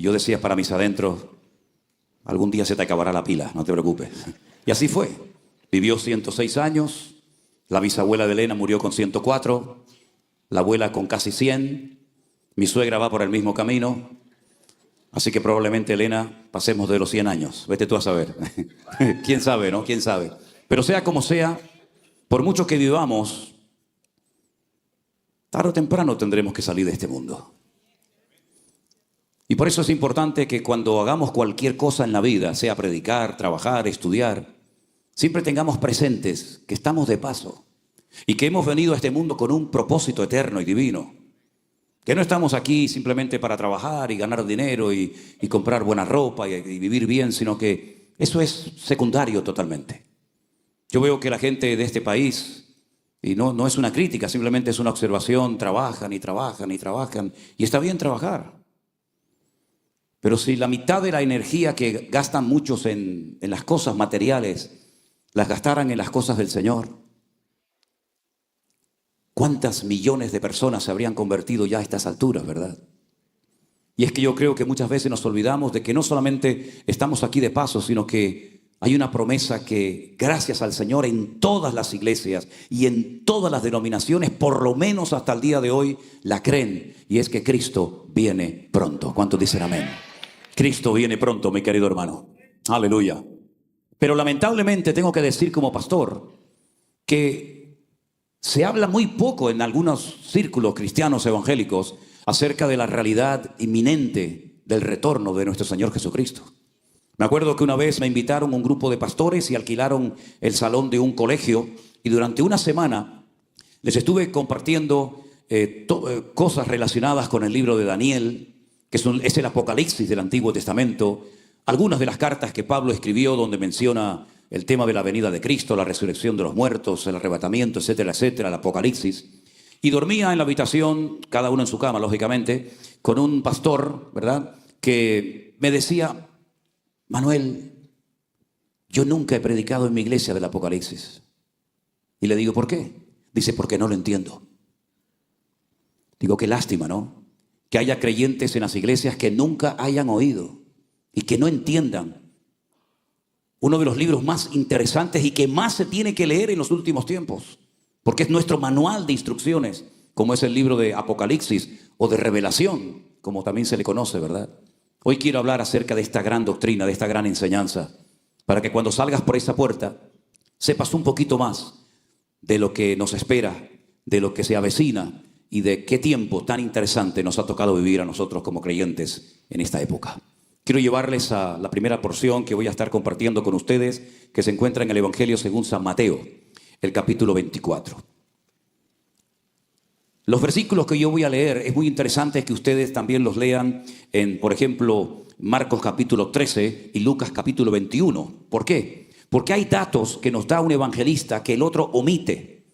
Y yo decía para mis adentros, algún día se te acabará la pila, no te preocupes. Y así fue. Vivió 106 años, la bisabuela de Elena murió con 104, la abuela con casi 100, mi suegra va por el mismo camino, así que probablemente, Elena, pasemos de los 100 años. Vete tú a saber. ¿Quién sabe, no? ¿Quién sabe? Pero sea como sea, por mucho que vivamos, tarde o temprano tendremos que salir de este mundo. Y por eso es importante que cuando hagamos cualquier cosa en la vida, sea predicar, trabajar, estudiar, siempre tengamos presentes que estamos de paso y que hemos venido a este mundo con un propósito eterno y divino. Que no estamos aquí simplemente para trabajar y ganar dinero y comprar buena ropa y vivir bien, sino que eso es secundario totalmente. Yo veo que la gente de este país, y no es una crítica, simplemente es una observación, trabajan y trabajan y trabajan, y está bien trabajar. Pero si la mitad de la energía que gastan muchos en las cosas materiales, las gastaran en las cosas del Señor, ¿cuántas millones de personas se habrían convertido ya a estas alturas, verdad? Y es que yo creo que muchas veces nos olvidamos de que no solamente estamos aquí de paso, sino que hay una promesa que, gracias al Señor, en todas las iglesias y en todas las denominaciones, por lo menos hasta el día de hoy, la creen. Y es que Cristo viene pronto. ¿Cuántos dicen amén? Cristo viene pronto, mi querido hermano. Aleluya. Pero lamentablemente tengo que decir como pastor que se habla muy poco en algunos círculos cristianos evangélicos acerca de la realidad inminente del retorno de nuestro Señor Jesucristo. Me acuerdo que una vez me invitaron un grupo de pastores y alquilaron el salón de un colegio y durante una semana les estuve compartiendo cosas relacionadas con el libro de Daniel, que es el Apocalipsis del Antiguo Testamento, algunas de las cartas que Pablo escribió donde menciona el tema de la venida de Cristo, la resurrección de los muertos, el arrebatamiento, etcétera, etcétera, el Apocalipsis. Y dormía en la habitación, cada uno en su cama, lógicamente, con un pastor, ¿verdad?, que me decía: Manuel, yo nunca he predicado en mi iglesia del Apocalipsis. Y le digo, ¿por qué? Dice, porque no lo entiendo. Digo, qué lástima, ¿no? Que haya creyentes en las iglesias que nunca hayan oído y que no entiendan uno de los libros más interesantes y que más se tiene que leer en los últimos tiempos, porque es nuestro manual de instrucciones, como es el libro de Apocalipsis o de Revelación, como también se le conoce, ¿verdad? Hoy quiero hablar acerca de esta gran doctrina, de esta gran enseñanza, para que cuando salgas por esa puerta sepas un poquito más de lo que nos espera, de lo que se avecina y de qué tiempo tan interesante nos ha tocado vivir a nosotros como creyentes en esta época. Quiero llevarles a la primera porción que voy a estar compartiendo con ustedes, que se encuentra en el Evangelio según San Mateo, el capítulo 24. Los versículos que yo voy a leer, es muy interesante que ustedes también los lean en, por ejemplo, Marcos capítulo 13 y Lucas capítulo 21. ¿Por qué? Porque hay datos que nos da un evangelista que el otro omite.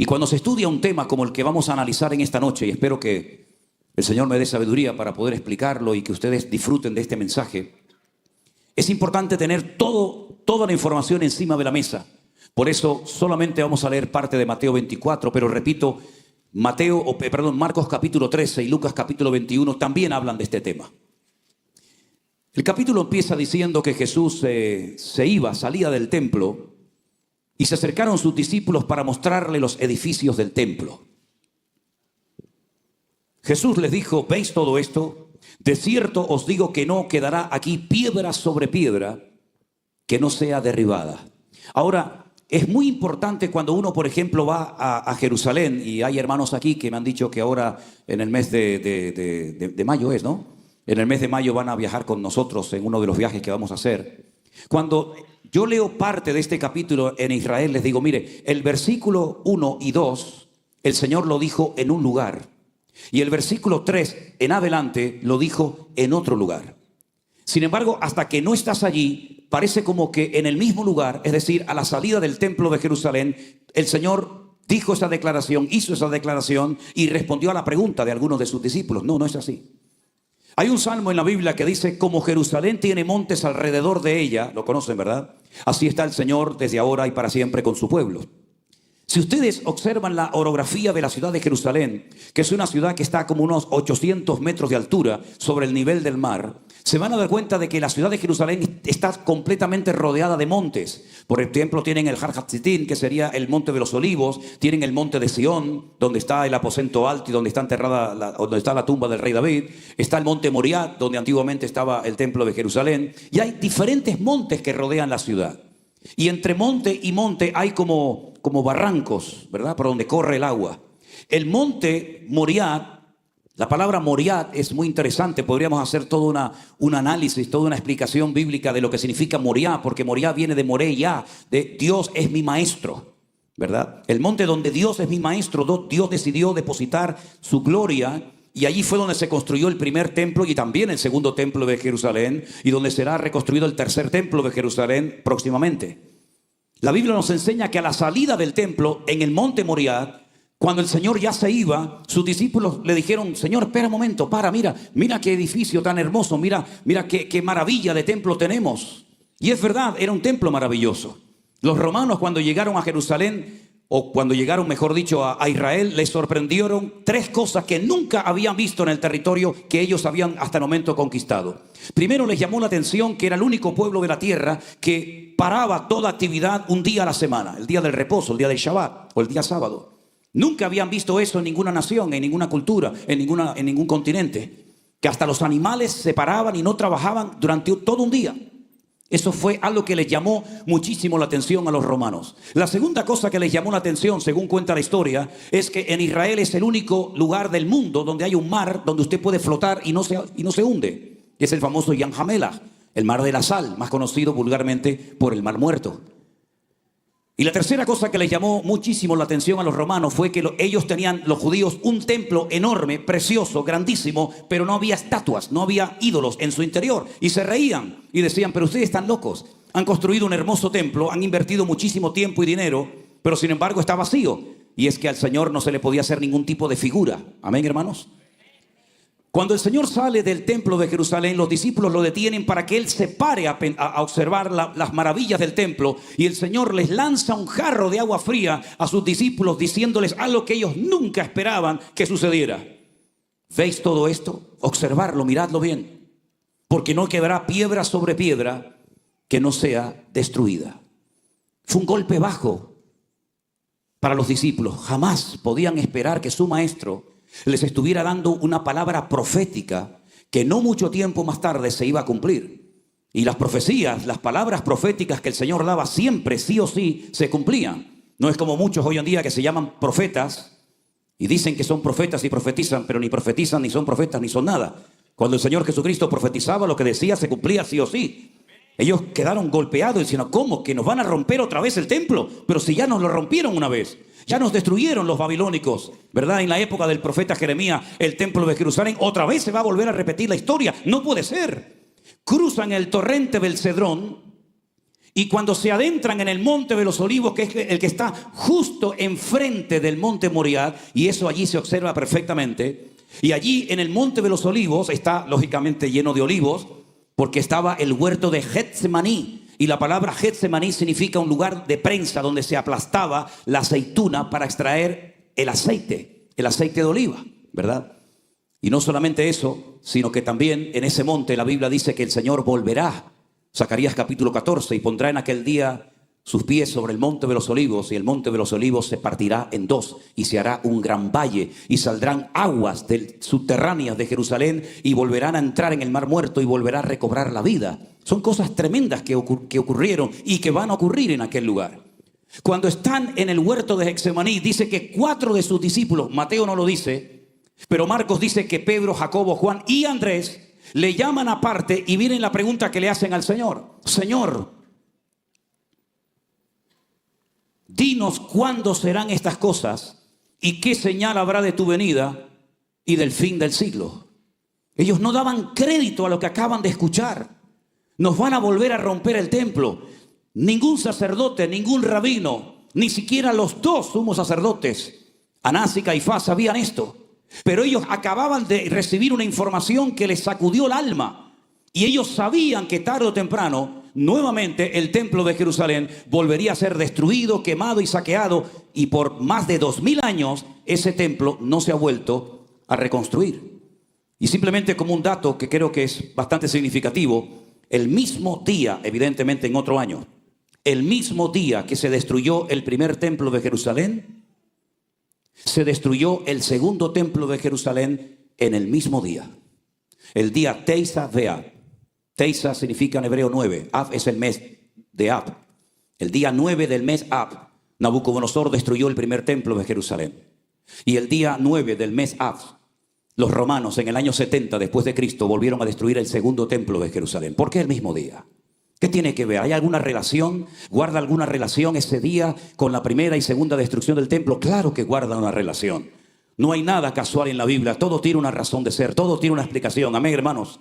Y cuando se estudia un tema como el que vamos a analizar en esta noche, y espero que el Señor me dé sabiduría para poder explicarlo y que ustedes disfruten de este mensaje, es importante tener toda la información encima de la mesa. Por eso solamente vamos a leer parte de Mateo 24, pero repito, Marcos capítulo 13 y Lucas capítulo 21 también hablan de este tema. El capítulo empieza diciendo que Jesús salía del templo y se acercaron sus discípulos para mostrarle los edificios del templo. Jesús les dijo: ¿veis todo esto? De cierto os digo que no quedará aquí piedra sobre piedra que no sea derribada. Ahora, es muy importante cuando uno, por ejemplo, va a Jerusalén, y hay hermanos aquí que me han dicho que ahora en el mes de mayo es, ¿no? En el mes de mayo van a viajar con nosotros en uno de los viajes que vamos a hacer. Cuando yo leo parte de este capítulo en Israel, les digo, mire, el versículo 1 y 2, el Señor lo dijo en un lugar. Y el versículo 3 en adelante lo dijo en otro lugar. Sin embargo, hasta que no estás allí, parece como que en el mismo lugar, es decir, a la salida del templo de Jerusalén, el Señor dijo esa declaración, hizo esa declaración y respondió a la pregunta de algunos de sus discípulos. No, no es así. Hay un salmo en la Biblia que dice: como Jerusalén tiene montes alrededor de ella, lo conocen, ¿verdad? Así está el Señor desde ahora y para siempre con su pueblo. Si ustedes observan la orografía de la ciudad de Jerusalén, que es una ciudad que está como unos 800 metros de altura sobre el nivel del mar, se van a dar cuenta de que la ciudad de Jerusalén está completamente rodeada de montes. Por ejemplo, tienen el Har Hatzitín, que sería el monte de los olivos, tienen el monte de Sión, donde está el aposento alto y donde está enterrada, donde está la tumba del rey David. Está el monte Moriah, donde antiguamente estaba el templo de Jerusalén. Y hay diferentes montes que rodean la ciudad. Y entre monte y monte hay como barrancos, ¿verdad? Por donde corre el agua. El monte Moriah, la palabra Moriah es muy interesante. Podríamos hacer todo un análisis, toda una explicación bíblica de lo que significa Moriah, porque Moriah viene de Moreya, de Dios es mi maestro, ¿verdad? El monte donde Dios es mi maestro, Dios decidió depositar su gloria. Y allí fue donde se construyó el primer templo y también el segundo templo de Jerusalén, y donde será reconstruido el tercer templo de Jerusalén próximamente. La Biblia nos enseña que a la salida del templo, en el monte Moriah, cuando el Señor ya se iba, sus discípulos le dijeron: Señor, espera un momento, mira qué edificio tan hermoso, mira qué maravilla de templo tenemos. Y es verdad, era un templo maravilloso. Los romanos, cuando llegaron a Jerusalén, o cuando llegaron, mejor dicho, a Israel, les sorprendieron tres cosas que nunca habían visto en el territorio que ellos habían hasta el momento conquistado. Primero, les llamó la atención que era el único pueblo de la tierra que paraba toda actividad un día a la semana, el día del reposo, el día del Shabbat o el día sábado. Nunca habían visto eso en ninguna nación, en ninguna cultura, en ningún continente, que hasta los animales se paraban y no trabajaban durante todo un día. Eso fue algo que les llamó muchísimo la atención a los romanos. La segunda cosa que les llamó la atención, según cuenta la historia, es que en Israel es el único lugar del mundo donde hay un mar donde usted puede flotar y no se hunde. Es el famoso Yam HaMelach, el mar de la sal, más conocido vulgarmente por el mar muerto. Y la tercera cosa que les llamó muchísimo la atención a los romanos fue que ellos tenían, los judíos, un templo enorme, precioso, grandísimo, pero no había estatuas, no había ídolos en su interior. Y se reían y decían: pero ustedes están locos, han construido un hermoso templo, han invertido muchísimo tiempo y dinero, pero sin embargo está vacío. Y es que al Señor no se le podía hacer ningún tipo de figura. Amén, hermanos. Cuando el Señor sale del templo de Jerusalén, los discípulos lo detienen para que Él se pare a observar las maravillas del templo. Y el Señor les lanza un jarro de agua fría a sus discípulos, diciéndoles algo que ellos nunca esperaban que sucediera. ¿Veis todo esto? Observarlo, miradlo bien. Porque no quedará piedra sobre piedra que no sea destruida. Fue un golpe bajo para los discípulos. Jamás podían esperar que su maestro les estuviera dando una palabra profética que no mucho tiempo más tarde se iba a cumplir. Y las profecías, las palabras proféticas que el Señor daba siempre, sí o sí, se cumplían. No es como muchos hoy en día que se llaman profetas y dicen que son profetas y profetizan, pero ni profetizan, ni son profetas, ni son nada. Cuando el Señor Jesucristo profetizaba, lo que decía se cumplía sí o sí. Ellos quedaron golpeados diciendo: ¿cómo? ¿Que nos van a romper otra vez el templo? Pero si ya nos lo rompieron una vez. Ya nos destruyeron los babilónicos, ¿verdad? En la época del profeta Jeremías, el templo de Jerusalén. Otra vez se va a volver a repetir la historia. No puede ser. Cruzan el torrente del Cedrón y cuando se adentran en el monte de los olivos, que es el que está justo enfrente del monte Moriah, y eso allí se observa perfectamente. Y allí en el monte de los olivos está lógicamente lleno de olivos, porque estaba el huerto de Getsemaní. Y la palabra Getsemaní significa un lugar de prensa donde se aplastaba la aceituna para extraer el aceite de oliva, ¿verdad? Y no solamente eso, sino que también en ese monte la Biblia dice que el Señor volverá, Zacarías capítulo 14, y pondrá en aquel día sus pies sobre el monte de los olivos, y el monte de los olivos se partirá en dos y se hará un gran valle y saldrán aguas subterráneas de Jerusalén y volverán a entrar en el mar muerto y volverá a recobrar la vida. Son cosas tremendas que ocurrieron y que van a ocurrir en aquel lugar. Cuando están en el huerto de Getsemaní, dice que 4 de sus discípulos, Mateo no lo dice, pero Marcos dice que Pedro, Jacobo, Juan y Andrés le llaman aparte y miren la pregunta que le hacen al Señor: Señor, dinos cuándo serán estas cosas y qué señal habrá de tu venida y del fin del siglo. Ellos no daban crédito a lo que acaban de escuchar. Nos van a volver a romper el templo. Ningún sacerdote, ningún rabino, ni siquiera los 2 sumos sacerdotes, Anás y Caifás, sabían esto. Pero ellos acababan de recibir una información que les sacudió el alma. Y ellos sabían que tarde o temprano nuevamente el templo de Jerusalén volvería a ser destruido, quemado y saqueado, y por más de 2000 años ese templo no se ha vuelto a reconstruir. Y simplemente como un dato que creo que es bastante significativo, el mismo día, evidentemente en otro año, el mismo día que se destruyó el primer templo de Jerusalén, se destruyó el segundo templo de Jerusalén en el mismo día. El día Teisa Beab. Teisa significa en hebreo 9. Ab es el mes de Ab. El día 9 del mes Ab, Nabucodonosor destruyó el primer templo de Jerusalén. Y el día 9 del mes Ab, los romanos en el año 70 después de Cristo volvieron a destruir el segundo templo de Jerusalén. ¿Por qué el mismo día? ¿Qué tiene que ver? ¿Hay alguna relación? ¿Guarda alguna relación ese día con la primera y segunda destrucción del templo? Claro que guarda una relación. No hay nada casual en la Biblia. Todo tiene una razón de ser. Todo tiene una explicación. Amén, hermanos.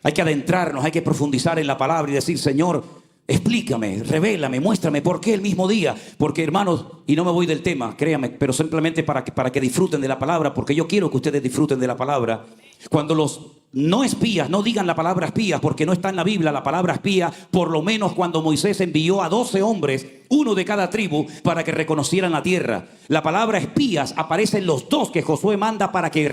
Hay que adentrarnos, hay que profundizar en la palabra y decir, Señor, explícame, revélame, muéstrame por qué el mismo día. Porque, hermanos, y no me voy del tema, créame, pero simplemente para que disfruten de la palabra, porque yo quiero que ustedes disfruten de la palabra. Cuando los no espías, no digan la palabra espías, porque no está en la Biblia la palabra espía, por lo menos cuando Moisés envió a 12 hombres, uno de cada tribu, para que reconocieran la tierra. La palabra espías aparece en los 2 que Josué manda para que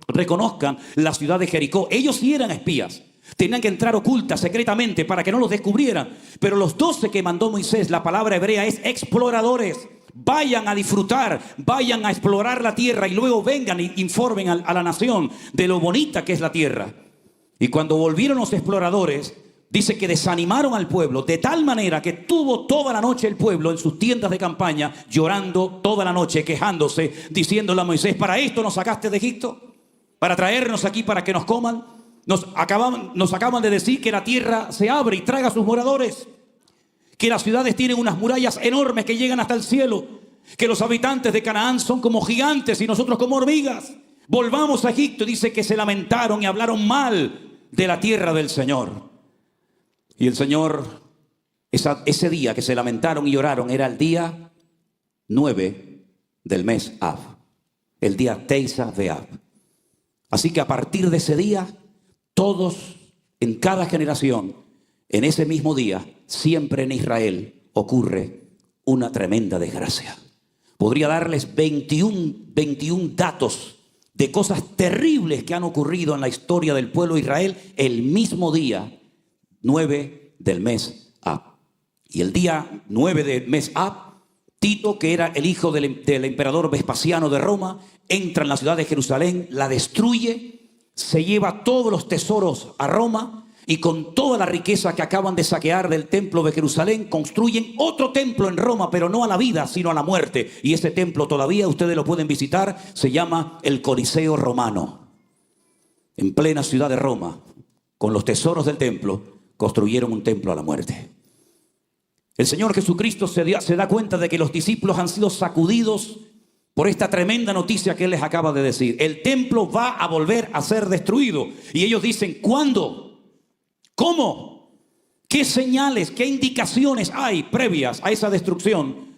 reconozcan la ciudad de Jericó. Ellos sí eran espías. Tenían que entrar ocultas, secretamente, para que no los descubrieran. Pero los 12 que mandó Moisés, la palabra hebrea es exploradores. Vayan a disfrutar, vayan a explorar la tierra y luego vengan e informen a la nación de lo bonita que es la tierra. Y cuando volvieron los exploradores, dice que desanimaron al pueblo de tal manera que tuvo toda la noche el pueblo en sus tiendas de campaña llorando toda la noche, quejándose, diciéndole a Moisés, ¿para esto nos sacaste de Egipto? ¿Para traernos aquí para que nos coman? Nos acaban de decir que la tierra se abre y traga a sus moradores, que las ciudades tienen unas murallas enormes que llegan hasta el cielo, que los habitantes de Canaán son como gigantes y nosotros como hormigas. Volvamos a Egipto. Dice que se lamentaron y hablaron mal de la tierra del Señor. Y el Señor, ese día que se lamentaron y lloraron, era el día 9 del mes Ab, el día Teisa Beab. Así que a partir de ese día, todos en cada generación, en ese mismo día, siempre en Israel ocurre una tremenda desgracia. Podría darles 21 datos de cosas terribles que han ocurrido en la historia del pueblo de Israel el mismo día 9 del mes Ab. Y el día 9 del mes Ab, Tito, que era el hijo del emperador Vespasiano de Roma, entra en la ciudad de Jerusalén, la destruye, se lleva todos los tesoros a Roma y con toda la riqueza que acaban de saquear del templo de Jerusalén, construyen otro templo en Roma, pero no a la vida, sino a la muerte. Y ese templo todavía ustedes lo pueden visitar, se llama el Coliseo Romano. En plena ciudad de Roma, con los tesoros del templo, construyeron un templo a la muerte. El Señor Jesucristo se da cuenta de que los discípulos han sido sacudidos por esta tremenda noticia que Él les acaba de decir. El templo va a volver a ser destruido. Y ellos dicen, ¿cuándo? ¿Cómo? ¿Qué señales, qué indicaciones hay previas a esa destrucción?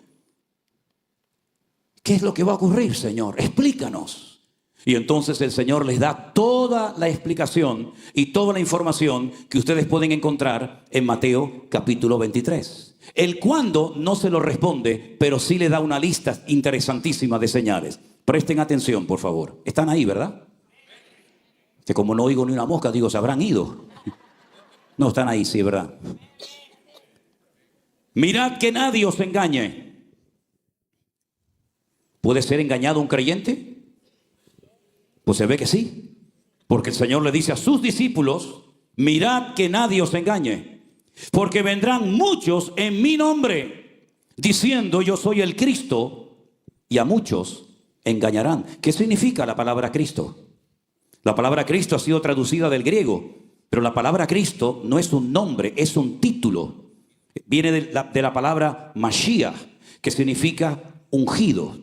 ¿Qué es lo que va a ocurrir, Señor? Explícanos. Y entonces el Señor les da toda la explicación y toda la información que ustedes pueden encontrar en Mateo capítulo 23. El cuándo no se lo responde, pero sí le da una lista interesantísima de señales. Presten atención, por favor. Están ahí, ¿verdad? Que como no oigo ni una mosca, digo, se habrán ido. No, están ahí, sí, ¿verdad? Mirad que nadie os engañe. ¿Puede ser engañado un creyente? Pues se ve que sí. Porque el Señor le dice a sus discípulos, mirad que nadie os engañe. Porque vendrán muchos en mi nombre, diciendo yo soy el Cristo, y a muchos engañarán. ¿Qué significa la palabra Cristo? La palabra Cristo ha sido traducida del griego. Pero la palabra Cristo no es un nombre, es un título. Viene de la palabra Mashiach, que significa ungido.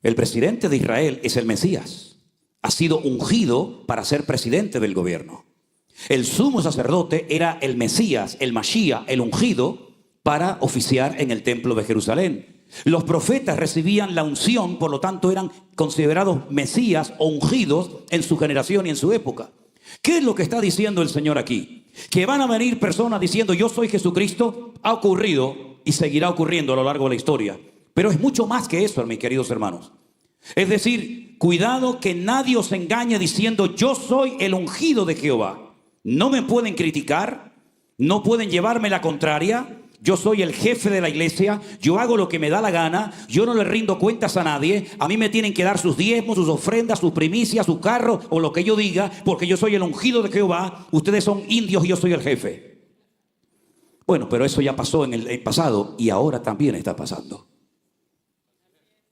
El presidente de Israel es el Mesías. Ha sido ungido para ser presidente del gobierno. El sumo sacerdote era el Mesías, el Mashiach, el ungido, para oficiar en el templo de Jerusalén. Los profetas recibían la unción, por lo tanto eran considerados Mesías o ungidos en su generación y en su época. ¿Qué es lo que está diciendo el Señor aquí? Que van a venir personas diciendo yo soy Jesucristo, ha ocurrido y seguirá ocurriendo a lo largo de la historia. Pero es mucho más que eso, mis queridos hermanos. Es decir, cuidado que nadie os engañe diciendo yo soy el ungido de Jehová. No me pueden criticar, no pueden llevarme la contraria. Yo soy el jefe de la iglesia, yo hago lo que me da la gana, yo no le rindo cuentas a nadie. A mí me tienen que dar sus diezmos, sus ofrendas, sus primicias, su carro o lo que yo diga, porque yo soy el ungido de Jehová. Ustedes son indios y yo soy el jefe. Bueno, pero eso ya pasó en el pasado y ahora también está pasando.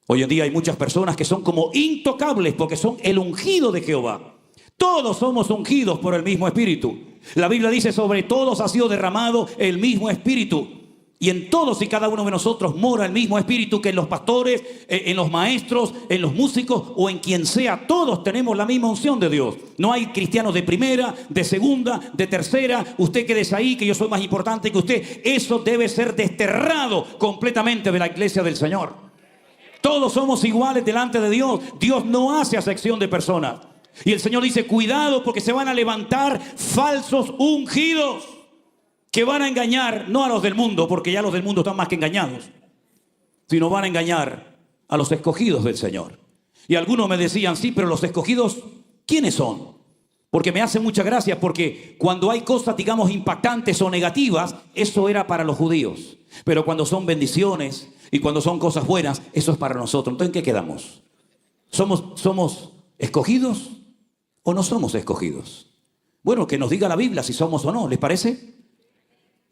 Hoy en día hay muchas personas que son como intocables porque son el ungido de Jehová. Todos somos ungidos por el mismo Espíritu. La Biblia dice sobre todos ha sido derramado el mismo Espíritu. Y en todos y cada uno de nosotros mora el mismo Espíritu que en los pastores, en los maestros, en los músicos o en quien sea. Todos tenemos la misma unción de Dios. No hay cristianos de primera, de segunda, de tercera. Usted quédese ahí que yo soy más importante que usted. Eso debe ser desterrado completamente de la iglesia del Señor. Todos somos iguales delante de Dios. Dios no hace acepción de personas. Y el Señor dice, cuidado porque se van a levantar falsos ungidos que van a engañar, no a los del mundo, porque ya los del mundo están más que engañados, sino van a engañar a los escogidos del Señor. Y algunos me decían, sí, pero los escogidos, ¿quiénes son? Porque me hace mucha gracia, porque cuando hay cosas, digamos, impactantes o negativas, eso era para los judíos. Pero cuando son bendiciones y cuando son cosas buenas, eso es para nosotros. Entonces, ¿en qué quedamos? ¿Somos escogidos o no somos escogidos? Bueno, que nos diga la Biblia si somos o no, ¿les parece?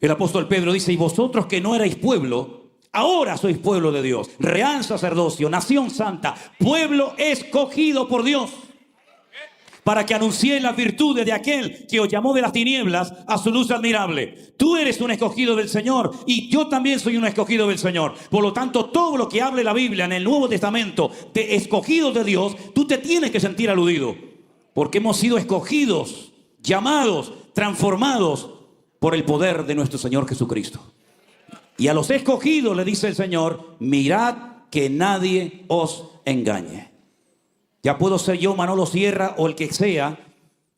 El apóstol Pedro dice, y vosotros que no erais pueblo, ahora sois pueblo de Dios, real sacerdocio, nación santa, pueblo escogido por Dios, para que anunciéis las virtudes de aquel que os llamó de las tinieblas a su luz admirable. Tú eres un escogido del Señor y yo también soy un escogido del Señor. Por lo tanto, todo lo que hable la Biblia en el Nuevo Testamento de escogidos de Dios, tú te tienes que sentir aludido, porque hemos sido escogidos, llamados, transformados por el poder de nuestro Señor Jesucristo. Y a los escogidos le dice el Señor, mirad que nadie os engañe. Ya puedo ser yo, Manolo Sierra, o el que sea.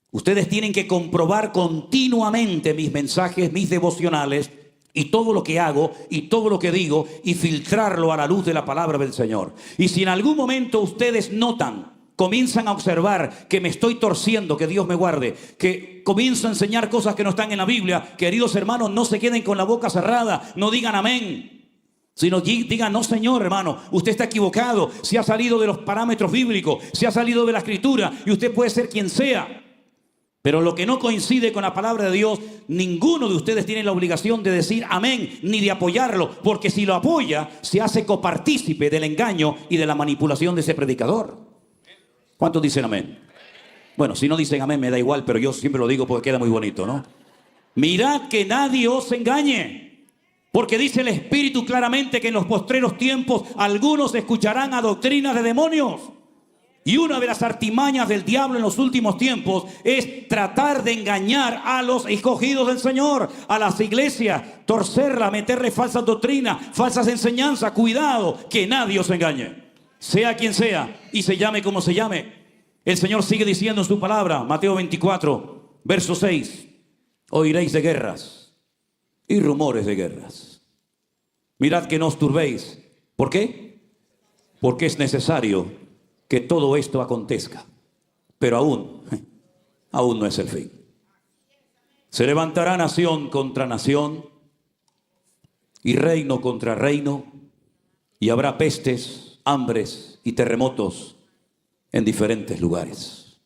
Ustedes tienen que comprobar continuamente mis mensajes, mis devocionales, y todo lo que hago, y todo lo que digo, y filtrarlo a la luz de la palabra del Señor. Y si en algún momento ustedes notan, comienzan a observar que me estoy torciendo, que Dios me guarde, que comienzo a enseñar cosas que no están en la Biblia, queridos hermanos, no se queden con la boca cerrada, no digan amén, sino digan, no señor hermano, usted está equivocado, se ha salido de los parámetros bíblicos, se ha salido de la escritura, y usted puede ser quien sea, pero lo que no coincide con la palabra de Dios, ninguno de ustedes tiene la obligación de decir amén, ni de apoyarlo, porque si lo apoya, se hace copartícipe del engaño y de la manipulación de ese predicador. ¿Cuántos dicen amén? Bueno, si no dicen amén me da igual, pero yo siempre lo digo porque queda muy bonito, ¿no? Mirad que nadie os engañe, porque dice el Espíritu claramente que en los postreros tiempos algunos escucharán a doctrinas de demonios. Y una de las artimañas del diablo en los últimos tiempos es tratar de engañar a los escogidos del Señor, a las iglesias, torcerlas, meterle falsas doctrinas, falsas enseñanzas. Cuidado, que nadie os engañe. Sea quien sea y se llame como se llame. El Señor sigue diciendo en su palabra, Mateo 24, verso 6, oiréis de guerras y rumores de guerras. Mirad que no os turbéis. ¿Por qué? Porque es necesario que todo esto acontezca. Pero aún no es el fin. Se levantará nación contra nación y reino contra reino, y habrá pestes, hambres y terremotos en diferentes lugares.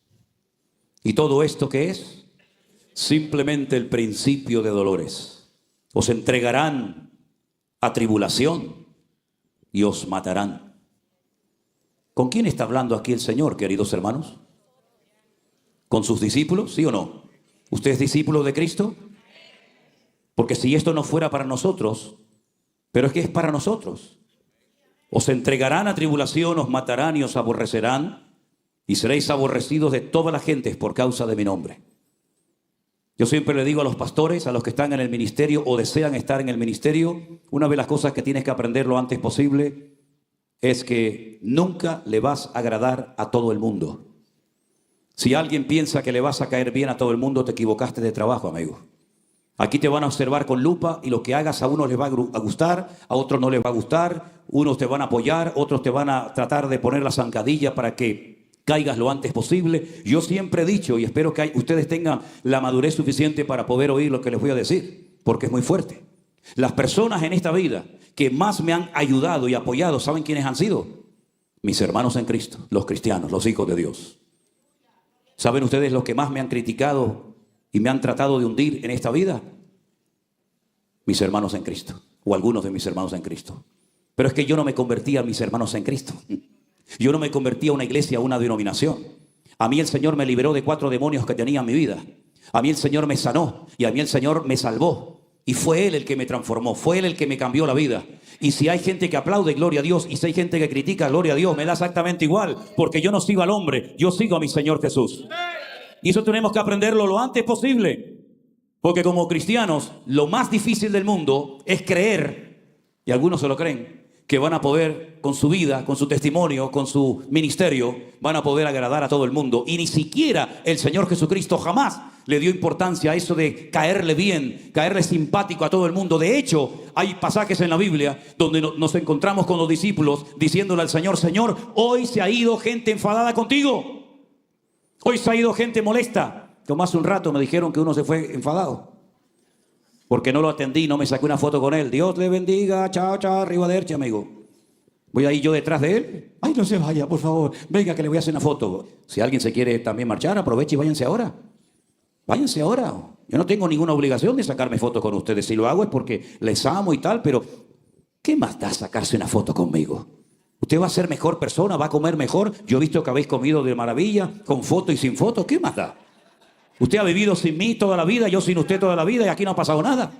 ¿Y todo esto qué es? Simplemente el principio de dolores. Os entregarán a tribulación y os matarán. ¿Con quién está hablando aquí el Señor, queridos hermanos? ¿Con sus discípulos? ¿Sí o no? ¿Usted es discípulo de Cristo? Porque si esto no fuera para nosotros, pero es que es para nosotros. Os entregarán a tribulación, os matarán y os aborrecerán, y seréis aborrecidos de todas las gentes por causa de mi nombre. Yo siempre le digo a los pastores, a los que están en el ministerio o desean estar en el ministerio, una de las cosas que tienes que aprender lo antes posible es que nunca le vas a agradar a todo el mundo. Si alguien piensa que le vas a caer bien a todo el mundo, te equivocaste de trabajo, amigo. Aquí te van a observar con lupa y lo que hagas a unos les va a gustar, a otros no les va a gustar, unos te van a apoyar, otros te van a tratar de poner la zancadilla para que caigas lo antes posible. Yo siempre he dicho, y espero que ustedes tengan la madurez suficiente para poder oír lo que les voy a decir, porque es muy fuerte. Las personas en esta vida que más me han ayudado y apoyado, ¿saben quiénes han sido? Mis hermanos en Cristo, los cristianos, los hijos de Dios. ¿Saben ustedes los que más me han criticado y me han tratado de hundir en esta vida? Mis hermanos en Cristo, o algunos de mis hermanos en Cristo. Pero es que yo no me convertí a mis hermanos en Cristo. Yo no me convertí a una iglesia, a una denominación. A mí el Señor me liberó de 4 demonios que tenía en mi vida. A mí el Señor me sanó y a mí el Señor me salvó. Y fue Él el que me transformó, fue Él el que me cambió la vida. Y si hay gente que aplaude, gloria a Dios, y si hay gente que critica, gloria a Dios, me da exactamente igual, porque yo no sigo al hombre, yo sigo a mi Señor Jesús. Y eso tenemos que aprenderlo lo antes posible, porque como cristianos, lo más difícil del mundo es creer, y algunos se lo creen, que van a poder, con su vida, con su testimonio, con su ministerio, van a poder agradar a todo el mundo. Y ni siquiera el Señor Jesucristo jamás le dio importancia a eso de caerle bien, caerle simpático a todo el mundo. De hecho, hay pasajes en la Biblia donde nos encontramos con los discípulos diciéndole al Señor: Señor, hoy se ha ido gente enfadada contigo. Hoy se ha ido gente molesta. Como hace un rato me dijeron que uno se fue enfadado porque no lo atendí, no me saqué una foto con él. Dios le bendiga, chao, chao, arriba derecha, amigo. Voy a ir yo detrás de él. Ay, no se vaya, por favor. Venga, que le voy a hacer una foto. Si alguien se quiere también marchar, aproveche y váyanse ahora. Váyanse ahora. Yo no tengo ninguna obligación de sacarme fotos con ustedes. Si lo hago es porque les amo y tal, pero ¿qué más da sacarse una foto conmigo? Usted va a ser mejor persona, va a comer mejor. Yo he visto que habéis comido de maravilla, con foto y sin foto. ¿Qué más da? Usted ha vivido sin mí toda la vida, yo sin usted toda la vida y aquí no ha pasado nada.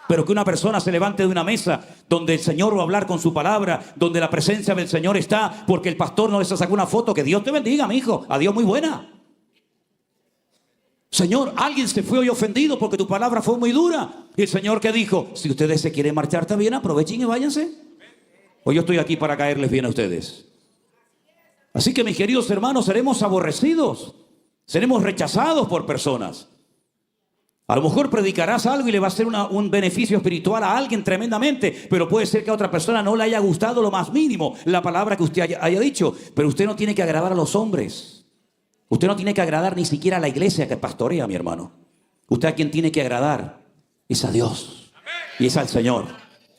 Pero que una persona se levante de una mesa donde el Señor va a hablar con su palabra, donde la presencia del Señor está, porque el pastor no les sacó una foto. Que Dios te bendiga, mi hijo. Adiós, muy buena. Señor, alguien se fue hoy ofendido porque tu palabra fue muy dura. Y el Señor, ¿qué dijo? Si ustedes se quieren marchar también, aprovechen y váyanse. O yo estoy aquí para caerles bien a ustedes. Así que, mis queridos hermanos, seremos aborrecidos. Seremos rechazados por personas. A lo mejor predicarás algo y le va a hacer un beneficio espiritual a alguien tremendamente, pero puede ser que a otra persona no le haya gustado lo más mínimo la palabra que usted haya dicho. Pero usted no tiene que agradar a los hombres. Usted no tiene que agradar ni siquiera a la iglesia que pastorea, mi hermano. Usted a quien tiene que agradar es a Dios y es al Señor.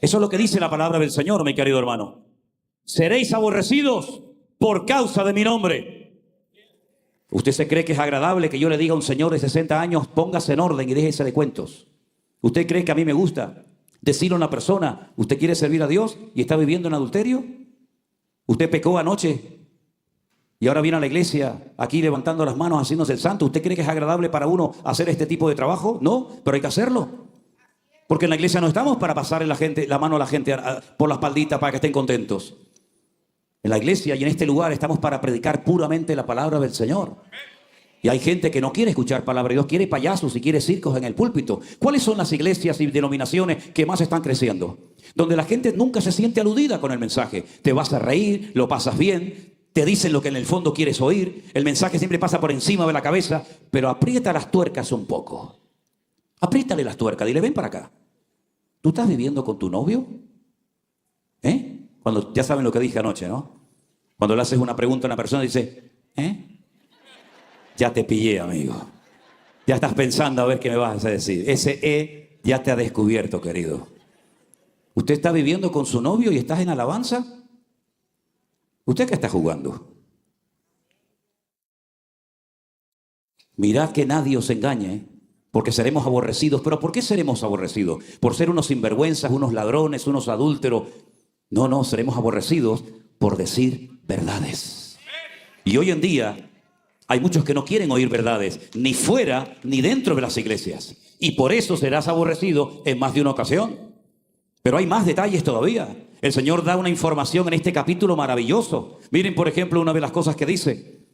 Eso es lo que dice la palabra del Señor, mi querido hermano. Seréis aborrecidos por causa de mi nombre. ¿Usted se cree que es agradable que yo le diga a un señor de 60 años, póngase en orden y déjese de cuentos? ¿Usted cree que a mí me gusta decirle a una persona, usted quiere servir a Dios y está viviendo en adulterio? ¿Usted pecó anoche y ahora viene a la iglesia aquí levantando las manos, haciéndose el santo? ¿Usted cree que es agradable para uno hacer este tipo de trabajo? No, pero hay que hacerlo. Porque en la iglesia no estamos para pasarle la mano a la gente por la espaldita para que estén contentos. En la iglesia y en este lugar estamos para predicar puramente la palabra del Señor. Y hay gente que no quiere escuchar palabra de Dios, quiere payasos y quiere circos en el púlpito. ¿Cuáles son las iglesias y denominaciones que más están creciendo? Donde la gente nunca se siente aludida con el mensaje. Te vas a reír, lo pasas bien, te dicen lo que en el fondo quieres oír. El mensaje siempre pasa por encima de la cabeza, pero aprieta las tuercas un poco. Apriétale las tuercas, dile, ven para acá. ¿Tú estás viviendo con tu novio? Cuando, ya saben lo que dije anoche, ¿no? Cuando le haces una pregunta a una persona, dice, ya te pillé, amigo. Ya estás pensando a ver qué me vas a decir. Ese ya te ha descubierto, querido. ¿Usted está viviendo con su novio y estás en alabanza? ¿Usted qué está jugando? Mirad que nadie os engañe, porque seremos aborrecidos. ¿Pero por qué seremos aborrecidos? ¿Por ser unos sinvergüenzas, unos ladrones, unos adúlteros? No, seremos aborrecidos por decir verdades. Y hoy en día hay muchos que no quieren oír verdades, ni fuera ni dentro de las iglesias. Y por eso serás aborrecido en más de una ocasión. Pero hay más detalles todavía. El Señor da una información en este capítulo maravilloso. Miren, por ejemplo, una de las cosas que dice.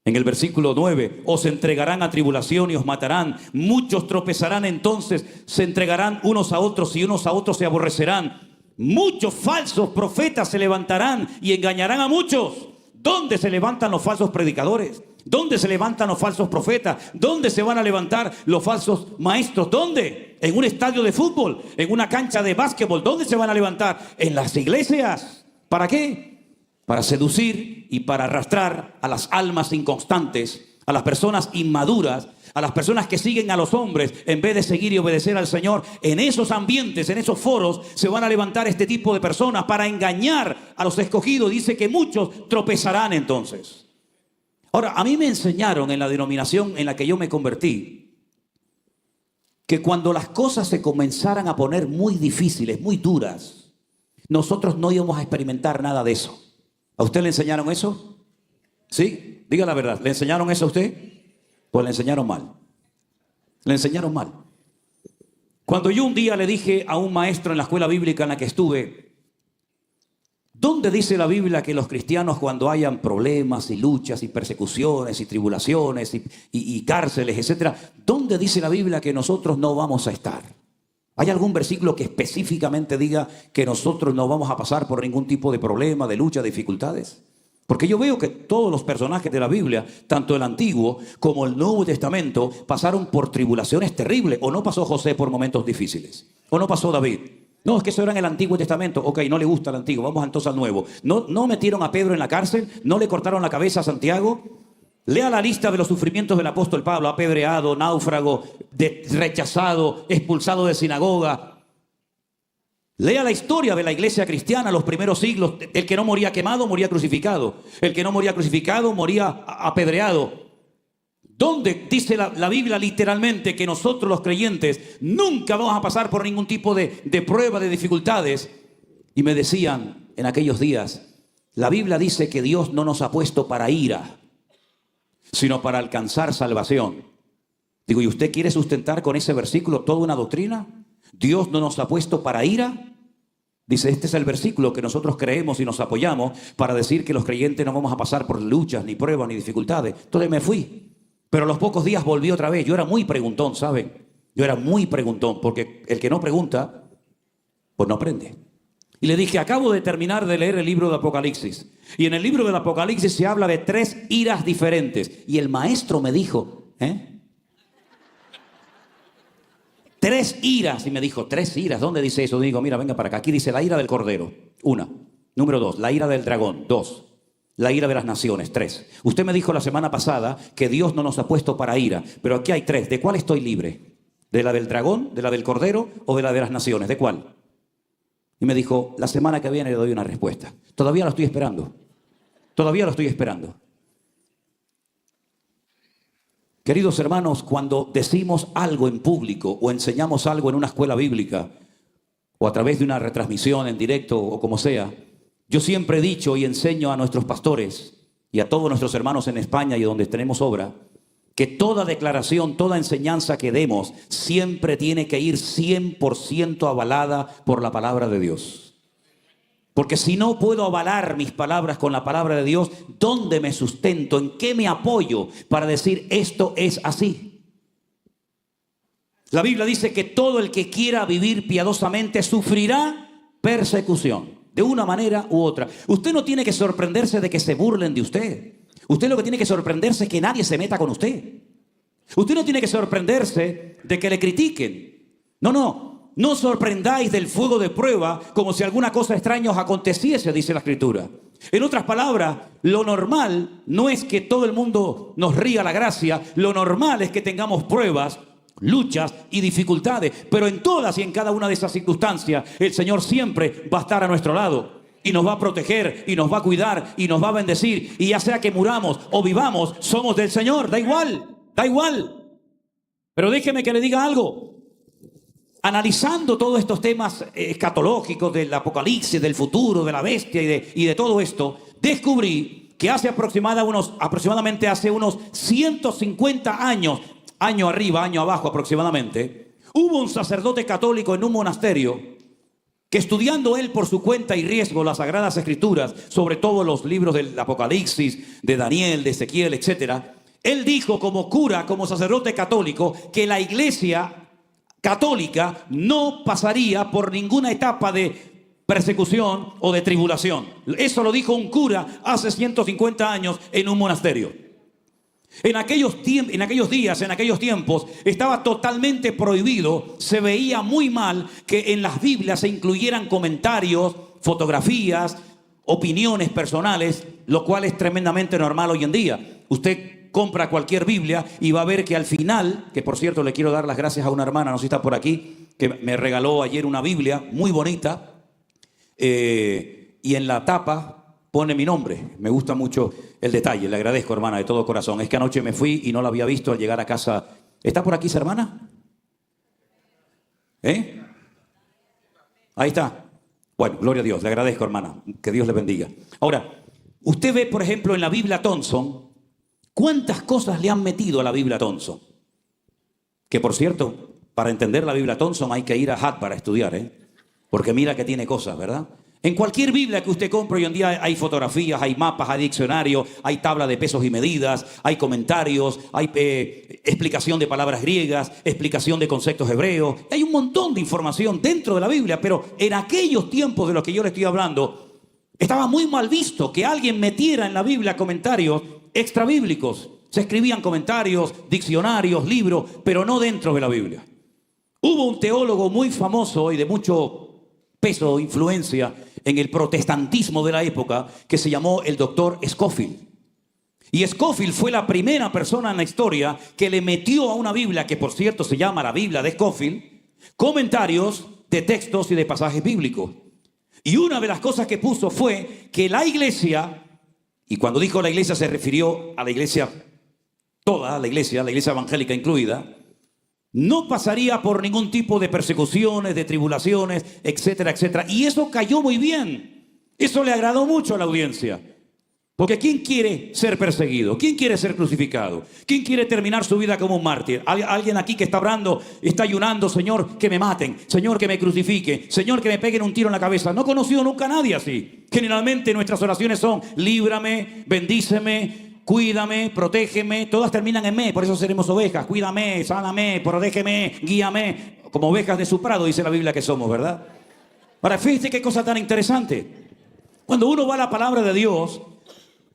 En el versículo 9, os entregarán a tribulación y os matarán. Muchos tropezarán entonces, se entregarán unos a otros y unos a otros se aborrecerán. Muchos falsos profetas se levantarán y engañarán a muchos. ¿Dónde se levantan los falsos predicadores? ¿Dónde se levantan los falsos profetas? ¿Dónde se van a levantar los falsos maestros? ¿Dónde? ¿En un estadio de fútbol? ¿En una cancha de básquetbol? ¿Dónde se van a levantar? En las iglesias. ¿Para qué? Para seducir y para arrastrar a las almas inconstantes, a las personas inmaduras, a las personas que siguen a los hombres en vez de seguir y obedecer al Señor. En esos ambientes, en esos foros, se van a levantar este tipo de personas para engañar a los escogidos. Dice que muchos tropezarán entonces. Ahora, a mí me enseñaron en la denominación en la que yo me convertí, que cuando las cosas se comenzaran a poner muy difíciles, muy duras, nosotros no íbamos a experimentar nada de eso. ¿A usted le enseñaron eso? ¿Sí? Diga la verdad. ¿Le enseñaron eso a usted? Pues le enseñaron mal. Le enseñaron mal. Cuando yo un día le dije a un maestro en la escuela bíblica en la que estuve, ¿dónde dice la Biblia que los cristianos, cuando hayan problemas y luchas y persecuciones y tribulaciones y cárceles, etcétera, ¿dónde dice la Biblia que nosotros no vamos a estar? ¿Hay algún versículo que específicamente diga que nosotros no vamos a pasar por ningún tipo de problema, de lucha, de dificultades? Porque yo veo que todos los personajes de la Biblia, tanto el Antiguo como el Nuevo Testamento, pasaron por tribulaciones terribles. ¿O no pasó José por momentos difíciles? ¿O no pasó David? No, es que eso era en el Antiguo Testamento. Ok, no le gusta el Antiguo, vamos entonces al Nuevo. ¿No metieron a Pedro en la cárcel? ¿No le cortaron la cabeza a Santiago? Lea la lista de los sufrimientos del apóstol Pablo: apedreado, náufrago, rechazado, expulsado de sinagoga. Lea la historia de la iglesia cristiana, los primeros siglos. El que no moría quemado, moría crucificado. El que no moría crucificado, moría apedreado. ¿Dónde dice la Biblia literalmente que nosotros los creyentes nunca vamos a pasar por ningún tipo de prueba, de dificultades? Y me decían en aquellos días, la Biblia dice que Dios no nos ha puesto para ira, sino para alcanzar salvación. Digo, ¿y usted quiere sustentar con ese versículo toda una doctrina? Dios no nos ha puesto para ira. Dice, este es el versículo que nosotros creemos y nos apoyamos para decir que los creyentes no vamos a pasar por luchas, ni pruebas, ni dificultades. Entonces me fui. Pero a los pocos días volví otra vez. Yo era muy preguntón, ¿saben? Yo era muy preguntón, porque el que no pregunta, pues no aprende. Y le dije, acabo de terminar de leer el libro de Apocalipsis. Y en el libro del Apocalipsis se habla de 3 iras diferentes. Y el maestro me dijo, 3 iras. Y me dijo, 3 iras. ¿Dónde dice eso? Digo, mira, venga para acá. Aquí dice la ira del cordero. 1. Número 2, la ira del dragón. 2. La ira de las naciones. 3. Usted me dijo la semana pasada que Dios no nos ha puesto para ira. Pero aquí hay 3. ¿De cuál estoy libre? ¿De la del dragón, de la del cordero o de la de las naciones? ¿De cuál? Y me dijo, la semana que viene le doy una respuesta. Todavía lo estoy esperando. Todavía lo estoy esperando. Queridos hermanos, cuando decimos algo en público o enseñamos algo en una escuela bíblica o a través de una retransmisión en directo o como sea, yo siempre he dicho y enseño a nuestros pastores y a todos nuestros hermanos en España y donde tenemos obra, que toda declaración, toda enseñanza que demos siempre tiene que ir 100% avalada por la palabra de Dios. Porque si no puedo avalar mis palabras con la palabra de Dios, ¿dónde me sustento? ¿En qué me apoyo para decir esto es así? La Biblia dice que todo el que quiera vivir piadosamente sufrirá persecución, de una manera u otra. Usted no tiene que sorprenderse de que se burlen de usted. Usted lo que tiene que sorprenderse es que nadie se meta con usted. Usted no tiene que sorprenderse de que le critiquen. No sorprendáis del fuego de prueba como si alguna cosa extraña os aconteciese, dice la Escritura. En otras palabras, lo normal no es que todo el mundo nos ría la gracia. Lo normal es que tengamos pruebas, luchas y dificultades. Pero en todas y en cada una de esas circunstancias, el Señor siempre va a estar a nuestro lado. Y nos va a proteger, y nos va a cuidar, y nos va a bendecir. Y ya sea que muramos o vivamos, somos del Señor. Da igual, da igual. Pero déjeme que le diga algo. Analizando todos estos temas escatológicos del apocalipsis, del futuro, de la bestia y de todo esto, descubrí que hace aproximadamente hace unos 150 años, año arriba, año abajo aproximadamente, hubo un sacerdote católico en un monasterio que, estudiando él por su cuenta y riesgo las Sagradas Escrituras, sobre todo los libros del Apocalipsis, de Daniel, de Ezequiel, etcétera, él dijo como cura, como sacerdote católico, que la iglesia católica no pasaría por ninguna etapa de persecución o de tribulación. Eso lo dijo un cura hace 150 años en un monasterio. En aquellos días, en aquellos tiempos, estaba totalmente prohibido, se veía muy mal que en las Biblias se incluyeran comentarios, fotografías, opiniones personales, lo cual es tremendamente normal hoy en día. Usted compra cualquier Biblia y va a ver que al final, que por cierto le quiero dar las gracias a una hermana, no sé si está por aquí, que me regaló ayer una Biblia muy bonita, y en la tapa pone mi nombre. Me gusta mucho el detalle, le agradezco, hermana, de todo corazón. Es que anoche me fui y no la había visto al llegar a casa. ¿Está por aquí esa hermana? Ahí está. Bueno, gloria a Dios, le agradezco, hermana. Que Dios le bendiga. Ahora, usted ve, por ejemplo, en la Biblia Thompson, ¿cuántas cosas le han metido a la Biblia Thompson? Que, por cierto, para entender la Biblia Thompson hay que ir a Hatt para estudiar, porque mira que tiene cosas, ¿verdad? En cualquier Biblia que usted compre hoy en día hay fotografías, hay mapas, hay diccionarios, hay tabla de pesos y medidas, hay comentarios, hay explicación de palabras griegas, explicación de conceptos hebreos. Hay un montón de información dentro de la Biblia, pero en aquellos tiempos de los que yo le estoy hablando, estaba muy mal visto que alguien metiera en la Biblia comentarios extrabíblicos. Se escribían comentarios, diccionarios, libros, pero no dentro de la Biblia. Hubo un teólogo muy famoso y de mucho peso, influencia en el protestantismo de la época, que se llamó el doctor Scofield. Y Scofield fue la primera persona en la historia que le metió a una Biblia, que por cierto se llama la Biblia de Scofield, comentarios de textos y de pasajes bíblicos. Y una de las cosas que puso fue que la iglesia, y cuando dijo la iglesia se refirió a la iglesia, toda la iglesia evangélica incluida, no pasaría por ningún tipo de persecuciones, de tribulaciones, etcétera, etcétera. Y eso cayó muy bien. Eso le agradó mucho a la audiencia. Porque ¿quién quiere ser perseguido? ¿Quién quiere ser crucificado? ¿Quién quiere terminar su vida como un mártir? Alguien aquí que está orando, está ayunando: Señor, que me maten, Señor, que me crucifiquen, Señor, que me peguen un tiro en la cabeza. No he conocido nunca a nadie así. Generalmente nuestras oraciones son: líbrame, bendíceme, cuídame, protégeme. Todas terminan en me, por eso seremos ovejas. Cuídame, sáname, protégeme, guíame. Como ovejas de su prado, dice la Biblia que somos, ¿verdad? Ahora, fíjate qué cosa tan interesante. Cuando uno va a la palabra de Dios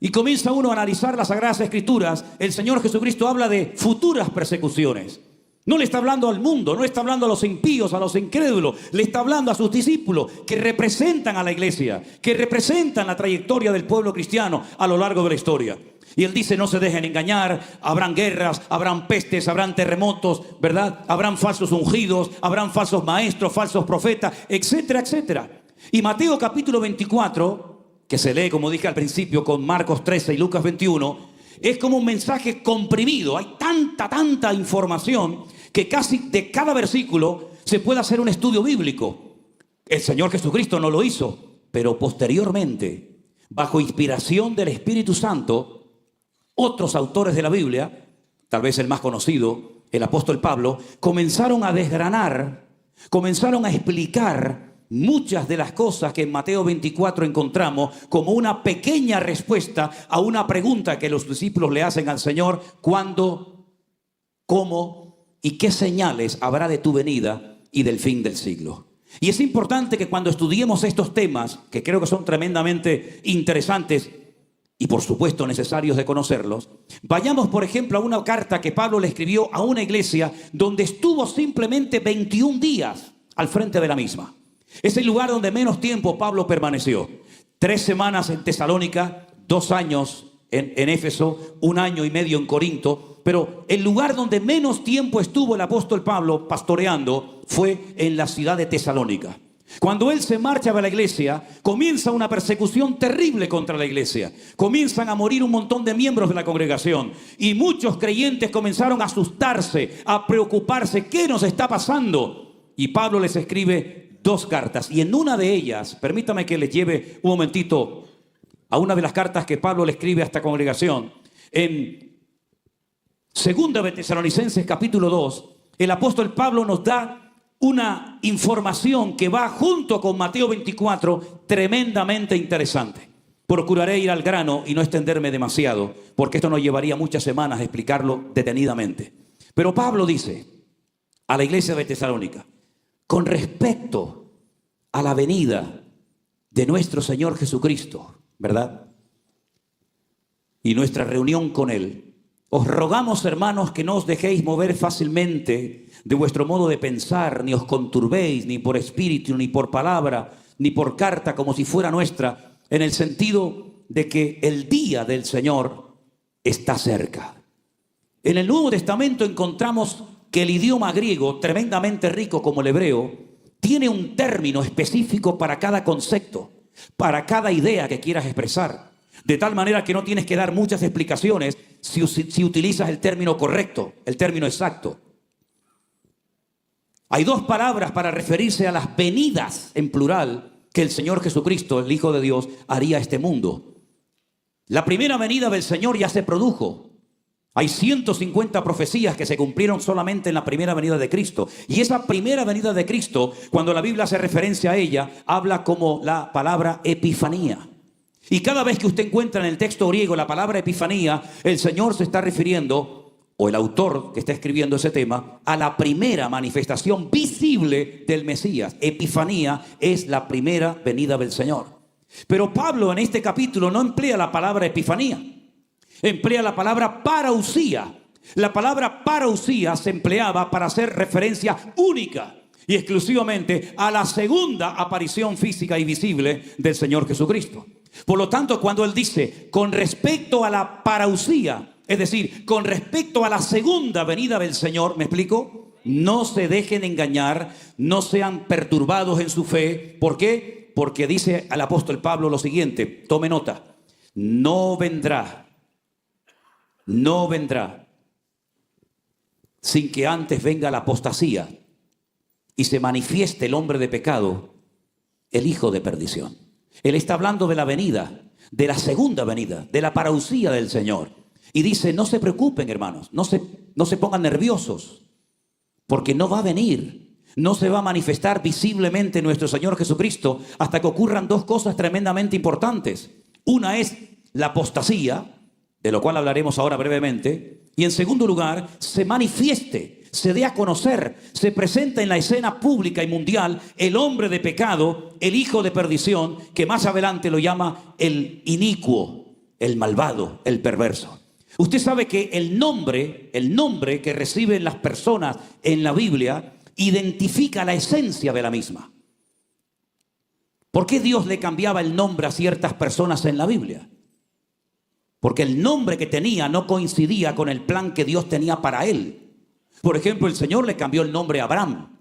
y comienza uno a analizar las Sagradas Escrituras, el Señor Jesucristo habla de futuras persecuciones. No le está hablando al mundo, no le está hablando a los impíos, a los incrédulos. Le está hablando a sus discípulos que representan a la iglesia, que representan la trayectoria del pueblo cristiano a lo largo de la historia. Y él dice: no se dejen engañar, habrán guerras, habrán pestes, habrán terremotos, ¿verdad? Habrán falsos ungidos, habrán falsos maestros, falsos profetas, etcétera, etcétera. Y Mateo capítulo 24, que se lee, como dije al principio, con Marcos 13 y Lucas 21, es como un mensaje comprimido. Hay tanta información que casi de cada versículo se puede hacer un estudio bíblico. El Señor Jesucristo no lo hizo, pero posteriormente, bajo inspiración del Espíritu Santo, otros autores de la Biblia, tal vez el más conocido, el apóstol Pablo, comenzaron a desgranar, comenzaron a explicar muchas de las cosas que en Mateo 24 encontramos como una pequeña respuesta a una pregunta que los discípulos le hacen al Señor: ¿cuándo, cómo y qué señales habrá de tu venida y del fin del siglo? Y es importante que cuando estudiemos estos temas, que creo que son tremendamente interesantes y por supuesto necesarios de conocerlos, vayamos por ejemplo a una carta que Pablo le escribió a una iglesia donde estuvo simplemente 21 días al frente de la misma. Es el lugar donde menos tiempo Pablo permaneció. 3 semanas en Tesalónica, 2 años en Éfeso, 1 año y medio en Corinto. Pero el lugar donde menos tiempo estuvo el apóstol Pablo pastoreando fue en la ciudad de Tesalónica. Cuando él se marcha de la iglesia, comienza una persecución terrible contra la iglesia. Comienzan a morir un montón de miembros de la congregación. Y muchos creyentes comenzaron a asustarse, a preocuparse. ¿Qué nos está pasando? Y Pablo les escribe 2 cartas. Y en una de ellas, permítame que les lleve un momentito a una de las cartas que Pablo le escribe a esta congregación. En 2 de Tesalonicenses capítulo 2, el apóstol Pablo nos da una información que va junto con Mateo 24, tremendamente interesante. Procuraré ir al grano y no extenderme demasiado, porque esto nos llevaría muchas semanas a explicarlo detenidamente. Pero Pablo dice a la iglesia de Tesalónica: con respecto a la venida de nuestro Señor Jesucristo, ¿verdad? Y nuestra reunión con Él, Os rogamos, hermanos, que no os dejéis mover fácilmente de vuestro modo de pensar, ni os conturbéis, ni por espíritu, ni por palabra, ni por carta, como si fuera nuestra, en el sentido de que el día del Señor está cerca. En el Nuevo Testamento encontramos que el idioma griego, tremendamente rico como el hebreo, tiene un término específico para cada concepto, para cada idea que quieras expresar. De tal manera que no tienes que dar muchas explicaciones si utilizas el término correcto, el término exacto. Hay dos palabras para referirse a las venidas en plural que el Señor Jesucristo, el Hijo de Dios, haría a este mundo. La primera venida del Señor ya se produjo. Hay 150 profecías que se cumplieron solamente en la primera venida de Cristo. Y esa primera venida de Cristo, cuando la Biblia hace referencia a ella, habla como la palabra epifanía. Y cada vez que usted encuentra en el texto griego la palabra epifanía, el Señor se está refiriendo, o el autor que está escribiendo ese tema, a la primera manifestación visible del Mesías. Epifanía es la primera venida del Señor. Pero Pablo en este capítulo no emplea la palabra epifanía, emplea la palabra parousia. La palabra parousia se empleaba para hacer referencia única y exclusivamente a la segunda aparición física y visible del Señor Jesucristo. Por lo tanto, cuando él dice con respecto a la parousia, es decir, con respecto a la segunda venida del Señor, ¿me explico? No se dejen engañar, no sean perturbados en su fe. ¿Por qué? Porque dice al apóstol Pablo lo siguiente, tome nota: no vendrá sin que antes venga la apostasía y se manifieste el hombre de pecado, el hijo de perdición. Él está hablando de la venida, de la segunda venida, de la parousia del Señor. Y dice, no se preocupen, hermanos, no se pongan nerviosos, porque no va a venir, no se va a manifestar visiblemente nuestro Señor Jesucristo hasta que ocurran dos cosas tremendamente importantes. Una es la apostasía, de lo cual hablaremos ahora brevemente, y en segundo lugar, se manifieste, se dé a conocer, se presenta en la escena pública y mundial el hombre de pecado, el hijo de perdición, que más adelante lo llama el inicuo, el malvado, el perverso. Usted sabe que el nombre que reciben las personas en la Biblia identifica la esencia de la misma. ¿Por qué Dios le cambiaba el nombre a ciertas personas en la Biblia? Porque el nombre que tenía no coincidía con el plan que Dios tenía para él. Por ejemplo, el Señor le cambió el nombre a Abraham,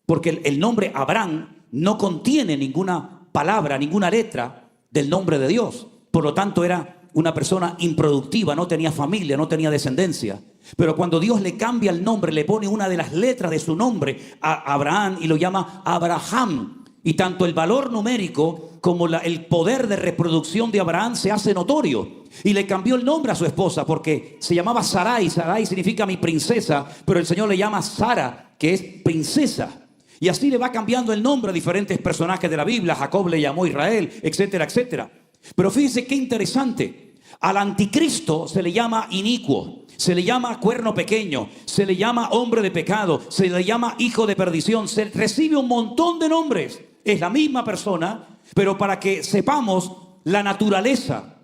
porque el nombre Abraham no contiene ninguna palabra, ninguna letra del nombre de Dios. Por lo tanto, era una persona improductiva, no tenía familia, no tenía descendencia. Pero cuando Dios le cambia el nombre, le pone una de las letras de su nombre a Abraham y lo llama Abraham. Y tanto el valor numérico como el poder de reproducción de Abraham se hace notorio. Y le cambió el nombre a su esposa porque se llamaba Sarai. Sarai significa mi princesa, pero el Señor le llama Sara, que es princesa. Y así le va cambiando el nombre a diferentes personajes de la Biblia. Jacob le llamó Israel, etcétera, etcétera. Pero fíjense qué interesante. Al anticristo se le llama inicuo, se le llama cuerno pequeño, se le llama hombre de pecado, se le llama hijo de perdición, se recibe un montón de nombres. Es la misma persona, pero para que sepamos la naturaleza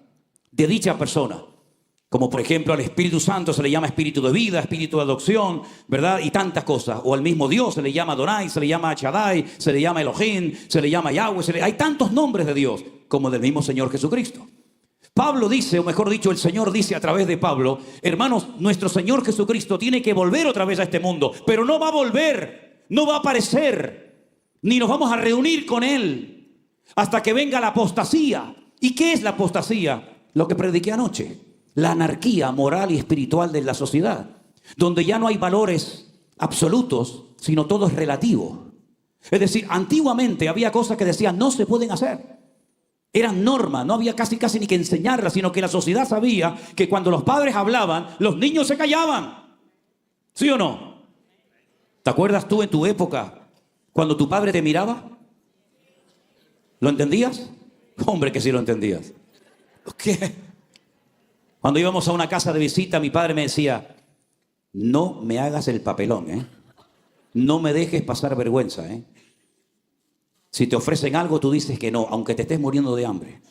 de dicha persona. Como por ejemplo al Espíritu Santo se le llama espíritu de vida, espíritu de adopción, ¿verdad? Y tantas cosas. O al mismo Dios se le llama Adonai, se le llama Shaddai, se le llama Elohim, se le llama Yahweh. Hay tantos nombres de Dios como del mismo Señor Jesucristo. Pablo dice, o mejor dicho, el Señor dice a través de Pablo, hermanos, nuestro Señor Jesucristo tiene que volver otra vez a este mundo, pero no va a volver, no va a aparecer, ni nos vamos a reunir con Él hasta que venga la apostasía. ¿Y qué es la apostasía? Lo que prediqué anoche, la anarquía moral y espiritual de la sociedad, donde ya no hay valores absolutos, sino todo es relativo. Es decir, antiguamente había cosas que decían no se pueden hacer. Eran normas, no había casi ni que enseñarlas, sino que la sociedad sabía que cuando los padres hablaban, los niños se callaban. ¿Sí o no? ¿Te acuerdas tú en tu época cuando tu padre te miraba? ¿Lo entendías? Hombre, que sí lo entendías. ¿Qué? Cuando íbamos a una casa de visita, mi padre me decía, no me hagas el papelón, ¿eh? No me dejes pasar vergüenza, ¿eh? Si te ofrecen algo, tú dices que no, aunque te estés muriendo de hambre.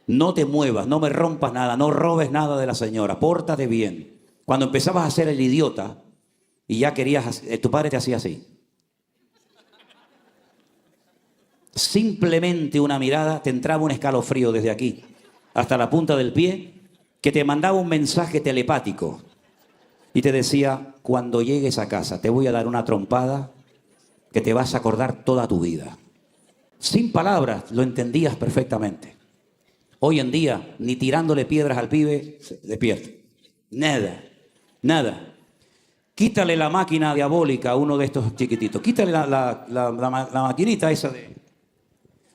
No te muevas, no me rompas nada, no robes nada de la señora, pórtate bien. Cuando empezabas a ser el idiota y ya querías, tu padre te hacía así. Simplemente una mirada te entraba un escalofrío desde aquí hasta la punta del pie, que te mandaba un mensaje telepático y te decía: cuando llegues a casa te voy a dar una trompada que te vas a acordar toda tu vida. Sin palabras lo entendías perfectamente. Hoy en día, ni tirándole piedras al pibe se despierta. Nada, nada. Quítale la máquina diabólica a uno de estos chiquititos. Quítale la maquinita esa de...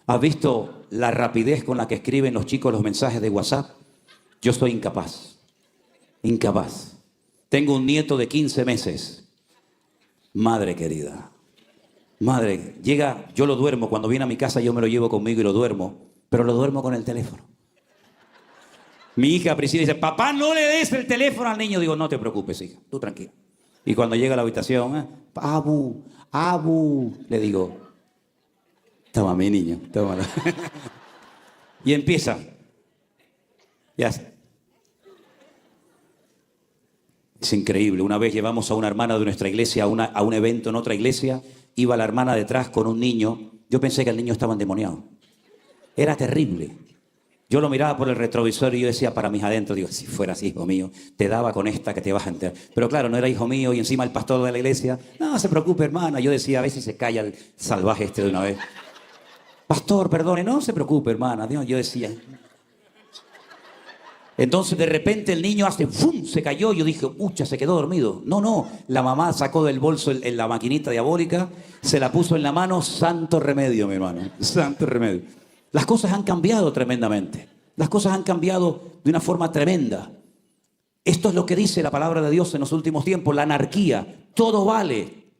¿Has visto la rapidez con la que escriben los chicos los mensajes de WhatsApp? Yo soy incapaz. Incapaz. Tengo un nieto de 15 meses. Madre querida. Madre, llega, yo lo duermo. Cuando viene a mi casa yo me lo llevo conmigo y lo duermo. Pero lo duermo con el teléfono. Mi hija Priscila dice: papá, no le des el teléfono al niño. Digo: no te preocupes, hija, tú tranquila. Y cuando llega a la habitación, Abu, le digo: toma, mi niño, toma. Y empieza. Ya. Es increíble. Una vez llevamos a una hermana de nuestra iglesia a un evento en otra iglesia. Iba la hermana detrás con un niño. Yo pensé que el niño estaba endemoniado. Era terrible. Yo lo miraba por el retrovisor y yo decía para mis adentros, digo: si fueras hijo mío, te daba con esta que te vas a enterar. Pero claro, no era hijo mío y encima el pastor de la iglesia: no se preocupe, hermana. Yo decía: a ver si se calla el salvaje este de una vez. Pastor, perdone, no se preocupe, hermana. Yo decía. Entonces de repente el niño hace ¡fum! Se cayó. Yo dije: pucha, se quedó dormido. No, la mamá sacó del bolso la maquinita diabólica, se la puso en la mano. Santo remedio, mi hermano, santo remedio. Las cosas han cambiado tremendamente. Las cosas han cambiado de una forma tremenda. Esto es lo que dice la palabra de Dios en los últimos tiempos: la anarquía, todo vale.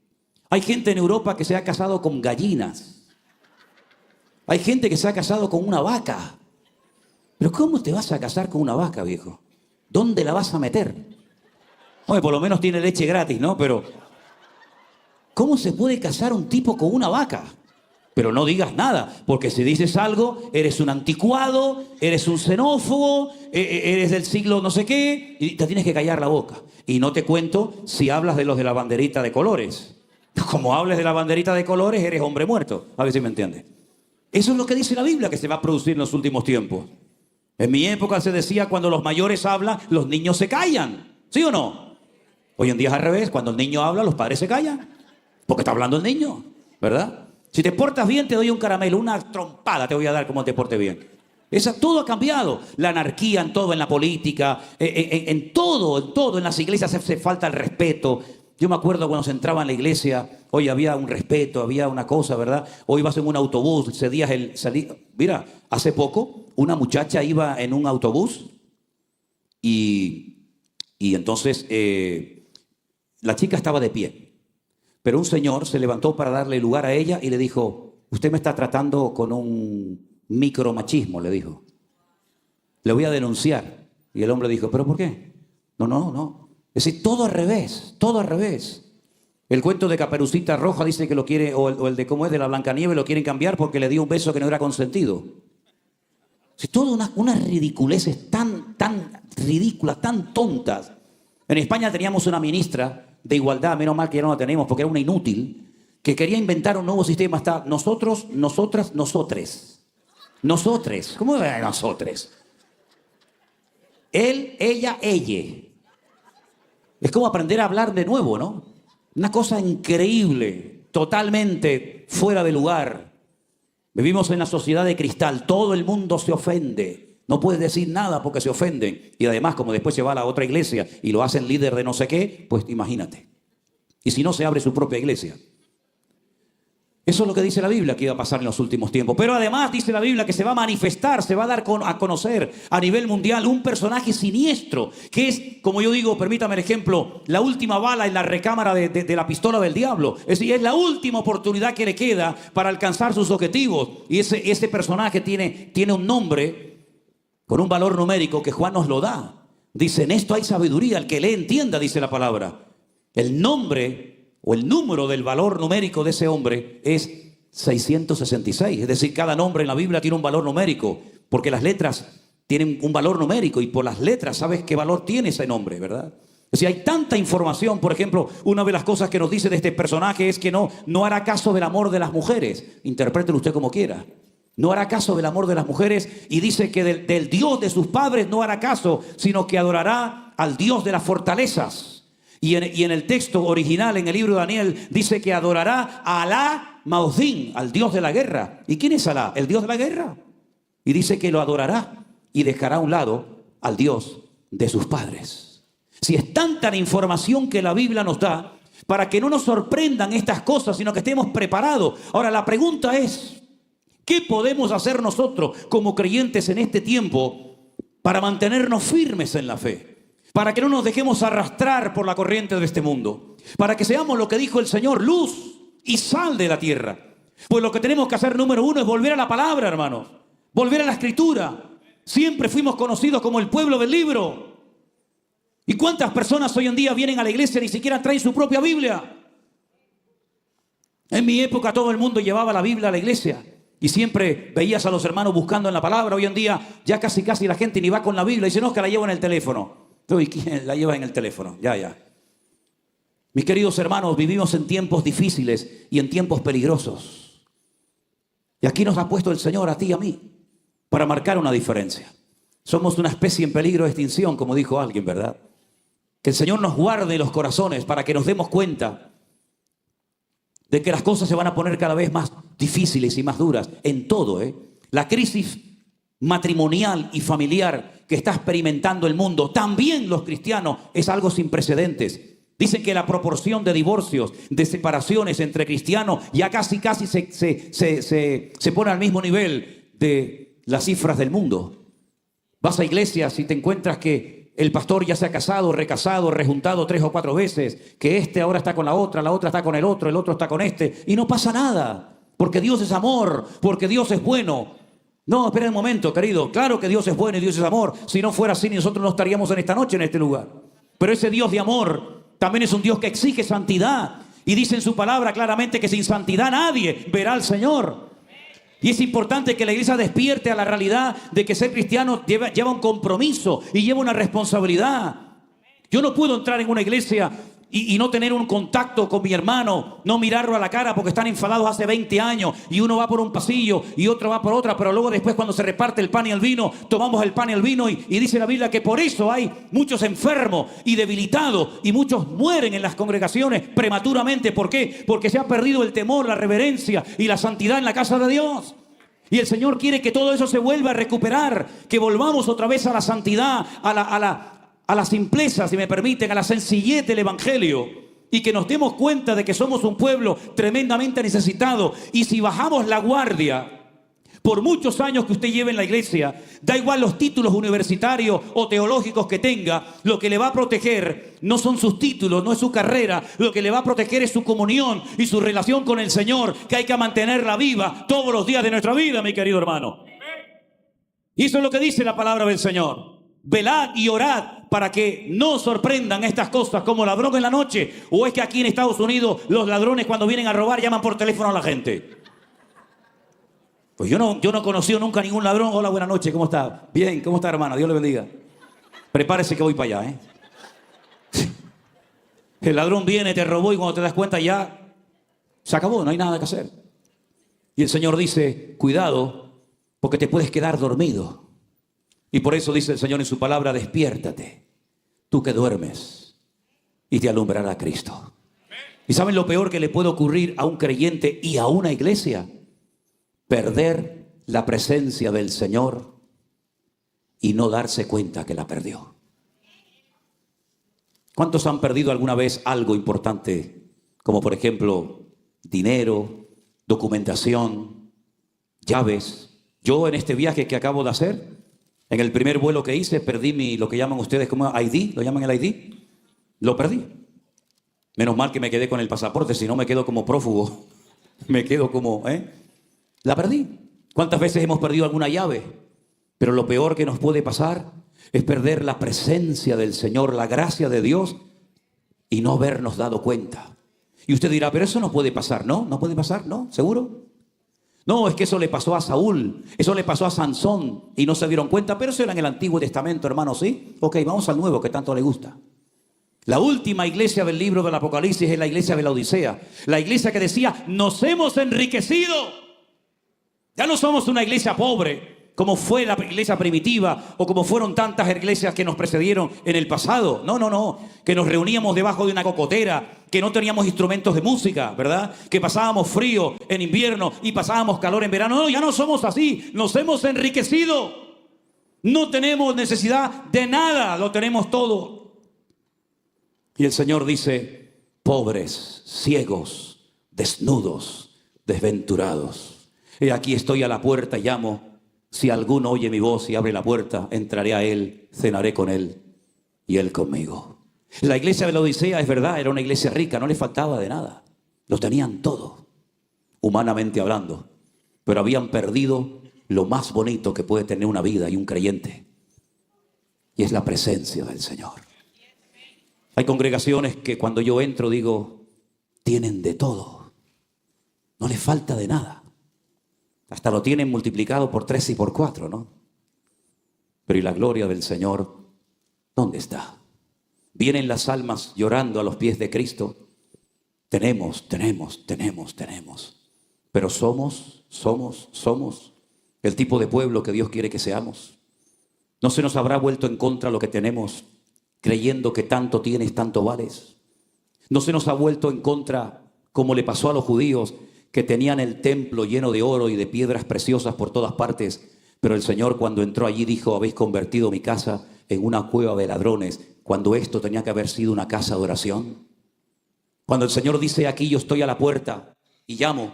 Hay gente en Europa que se ha casado con gallinas. Hay gente que se ha casado con una vaca. Pero ¿cómo te vas a casar con una vaca, viejo? ¿Dónde la vas a meter? Oye, por lo menos tiene leche gratis, ¿no? Pero ¿cómo se puede casar un tipo con una vaca? Pero no digas nada, porque si dices algo, eres un anticuado, eres un xenófobo, eres del siglo no sé qué, y te tienes que callar la boca. Y no te cuento si hablas de los de la banderita de colores. Como hables de la banderita de colores, eres hombre muerto. A ver si me entiendes. Eso es lo que dice la Biblia que se va a producir en los últimos tiempos. En mi época se decía: cuando los mayores hablan, los niños se callan. ¿Sí o no? Hoy en día es al revés. Cuando el niño habla, los padres se callan. Porque está hablando el niño, ¿verdad? Si te portas bien, te doy un caramelo, una trompada te voy a dar como te portes bien. Todo ha cambiado. La anarquía en todo, en la política, en todo, en las iglesias hace falta el respeto. Yo me acuerdo cuando se entraba en la iglesia, hoy había un respeto, había una cosa, ¿verdad? Hoy vas en un autobús, mira, hace poco una muchacha iba en un autobús y entonces la chica estaba de pie, pero un señor se levantó para darle lugar a ella y le dijo: usted me está tratando con un micromachismo, le dijo. Le voy a denunciar. Y el hombre dijo: ¿pero por qué? No. Es decir, todo al revés, todo al revés. El cuento de Caperucita Roja dice que lo quiere, o el de cómo es de la Blancanieves, lo quieren cambiar porque le dio un beso que no era consentido. Es todo unas ridiculeces tan ridículas, tan tontas. En España teníamos una ministra de igualdad, menos mal que ya no la tenemos porque era una inútil, que quería inventar un nuevo sistema. Está nosotros, nosotras, nosotres. Nosotres. ¿Cómo es nosotres? Él, ella, ella. Es como aprender a hablar de nuevo, ¿no? Una cosa increíble, totalmente fuera de lugar. Vivimos en la sociedad de cristal, todo el mundo se ofende. No puedes decir nada porque se ofenden. Y además, como después se va a la otra iglesia y lo hacen líder de no sé qué, pues imagínate. Y si no, se abre su propia iglesia. Eso es lo que dice la Biblia que iba a pasar en los últimos tiempos. Pero además dice la Biblia que se va a manifestar, se va a dar a conocer a nivel mundial un personaje siniestro, que es, como yo digo, permítame el ejemplo, la última bala en la recámara de la pistola del diablo. Es decir, es la última oportunidad que le queda para alcanzar sus objetivos. Y ese personaje tiene un nombre con un valor numérico que Juan nos lo da. Dice: en esto hay sabiduría, el que lee entienda, dice la palabra. El nombre o el número del valor numérico de ese hombre es 666. Es decir, cada nombre en la Biblia tiene un valor numérico. porque las letras tienen un valor numérico y por las letras sabes qué valor tiene ese nombre, ¿verdad? O sea, hay tanta información. Por ejemplo, una de las cosas que nos dice de este personaje es que no hará caso del amor de las mujeres. Interprételo usted como quiera. No hará caso del amor de las mujeres, y dice que del Dios de sus padres no hará caso, sino que adorará al Dios de las fortalezas. Y en el texto original, en el libro de Daniel, dice que adorará a Alá Maudín, al Dios de la guerra. ¿Y quién es Alá? El Dios de la guerra. Y dice que lo adorará y dejará a un lado al Dios de sus padres. Si es tanta la información que la Biblia nos da, para que no nos sorprendan estas cosas, sino que estemos preparados. Ahora, la pregunta es, ¿qué podemos hacer nosotros como creyentes en este tiempo para mantenernos firmes en la fe? Para que no nos dejemos arrastrar por la corriente de este mundo. Para que seamos lo que dijo el Señor, luz y sal de la tierra. Pues lo que tenemos que hacer, número uno, es volver a la palabra, hermanos. Volver a la escritura. Siempre fuimos conocidos como el pueblo del libro. ¿Y cuántas personas hoy en día vienen a la iglesia y ni siquiera traen su propia Biblia? En mi época todo el mundo llevaba la Biblia a la iglesia. Y siempre veías a los hermanos buscando en la palabra. Hoy en día ya casi la gente ni va con la Biblia. Dice, no, es que la llevo en el teléfono. ¿Y quién la lleva en el teléfono? Ya. Mis queridos hermanos, vivimos en tiempos difíciles y en tiempos peligrosos. Y aquí nos ha puesto el Señor a ti y a mí para marcar una diferencia. Somos una especie en peligro de extinción, como dijo alguien, ¿verdad? Que el Señor nos guarde los corazones para que nos demos cuenta de que las cosas se van a poner cada vez más difíciles y más duras en todo, ¿eh? La crisis matrimonial y familiar que está experimentando el mundo, también los cristianos, es algo sin precedentes. Dicen que la proporción de divorcios, de separaciones entre cristianos ya casi se pone al mismo nivel de las cifras del mundo. Vas a iglesias y te encuentras que el pastor ya se ha casado, recasado, rejuntado 3 o 4 veces, que este ahora está con la otra está con el otro está con este, y no pasa nada, porque Dios es amor, porque Dios es bueno. No, espera un momento, querido. Claro que Dios es bueno y Dios es amor. Si no fuera así, nosotros no estaríamos en esta noche en este lugar. Pero ese Dios de amor también es un Dios que exige santidad. Y dice en su palabra claramente que sin santidad nadie verá al Señor. Y es importante que la iglesia despierte a la realidad de que ser cristiano lleva un compromiso y lleva una responsabilidad. Yo no puedo entrar en una iglesia y no tener un contacto con mi hermano, no mirarlo a la cara porque están enfadados hace 20 años y uno va por un pasillo y otro va por otra, pero luego después cuando se reparte el pan y el vino, tomamos el pan y el vino y dice la Biblia que por eso hay muchos enfermos y debilitados y muchos mueren en las congregaciones prematuramente. ¿Por qué? Porque se ha perdido el temor, la reverencia y la santidad en la casa de Dios. Y el Señor quiere que todo eso se vuelva a recuperar, que volvamos otra vez a la santidad, a la simpleza, si me permiten, a la sencillez del Evangelio, y que nos demos cuenta de que somos un pueblo tremendamente necesitado. Y si bajamos la guardia, por muchos años que usted lleve en la iglesia, da igual los títulos universitarios o teológicos que tenga, lo que le va a proteger no son sus títulos, no es su carrera, lo que le va a proteger es su comunión y su relación con el Señor, que hay que mantenerla viva todos los días de nuestra vida, mi querido hermano. Y eso es lo que dice la palabra del Señor. Velad y orad para que no sorprendan estas cosas como ladrón en la noche. ¿O es que aquí en Estados Unidos los ladrones cuando vienen a robar llaman por teléfono a la gente? Pues yo no he conocido nunca a ningún ladrón. Hola, buenas noches, ¿cómo está? Bien, ¿cómo está, hermano? Dios le bendiga. Prepárese que voy para allá, ¿eh? El ladrón viene, te robó y cuando te das cuenta ya se acabó, no hay nada que hacer. Y el Señor dice, cuidado, porque te puedes quedar dormido. Y por eso dice el Señor en su palabra, despiértate, tú que duermes, y te alumbrará Cristo. ¿Y saben lo peor que le puede ocurrir a un creyente y a una iglesia? Perder la presencia del Señor y no darse cuenta que la perdió. ¿Cuántos han perdido alguna vez algo importante? Como por ejemplo, dinero, documentación, llaves. Yo en este viaje que acabo de hacer, en el primer vuelo que hice, perdí lo que llaman ustedes como ID, ¿lo llaman el ID? Lo perdí. Menos mal que me quedé con el pasaporte, si no me quedo como prófugo. Me quedo como, la perdí. ¿Cuántas veces hemos perdido alguna llave? Pero lo peor que nos puede pasar es perder la presencia del Señor, la gracia de Dios y no habernos dado cuenta. Y usted dirá, pero eso no puede pasar, ¿no? ¿No puede pasar? ¿No? ¿Seguro? No, es que eso le pasó a Saúl, eso le pasó a Sansón y no se dieron cuenta, pero eso era en el Antiguo Testamento, hermanos, ¿sí? Ok, vamos al Nuevo que tanto le gusta. La última iglesia del libro del Apocalipsis es la iglesia de la Odisea. La iglesia que decía, nos hemos enriquecido. Ya no somos una iglesia pobre, como fue la iglesia primitiva o como fueron tantas iglesias que nos precedieron en el pasado. No, no, no. Que nos reuníamos debajo de una cocotera, que no teníamos instrumentos de música, ¿verdad? Que pasábamos frío en invierno y pasábamos calor en verano. No, ya no somos así. Nos hemos enriquecido. No tenemos necesidad de nada, lo tenemos todo. Y el Señor dice, pobres, ciegos, desnudos, desventurados. He aquí estoy a la puerta y llamo. Si alguno oye mi voz y abre la puerta, entraré a él, cenaré con él y él conmigo. La iglesia de la Odisea, es verdad, era una iglesia rica, no le faltaba de nada. Lo tenían todo, humanamente hablando. Pero habían perdido lo más bonito que puede tener una vida y un creyente. Y es la presencia del Señor. Hay congregaciones que cuando yo entro digo, tienen de todo. No les falta de nada. Hasta lo tienen multiplicado por 3 y por 4, ¿no? Pero ¿y la gloria del Señor? ¿Dónde está? Vienen las almas llorando a los pies de Cristo. Tenemos. Pero somos el tipo de pueblo que Dios quiere que seamos. ¿No se nos habrá vuelto en contra lo que tenemos, creyendo que tanto tienes, tanto vales? ¿No se nos ha vuelto en contra, como le pasó a los judíos, que tenían el templo lleno de oro y de piedras preciosas por todas partes? Pero el Señor, cuando entró allí, dijo, habéis convertido mi casa en una cueva de ladrones, cuando esto tenía que haber sido una casa de oración. Cuando el Señor dice, aquí yo estoy a la puerta y llamo,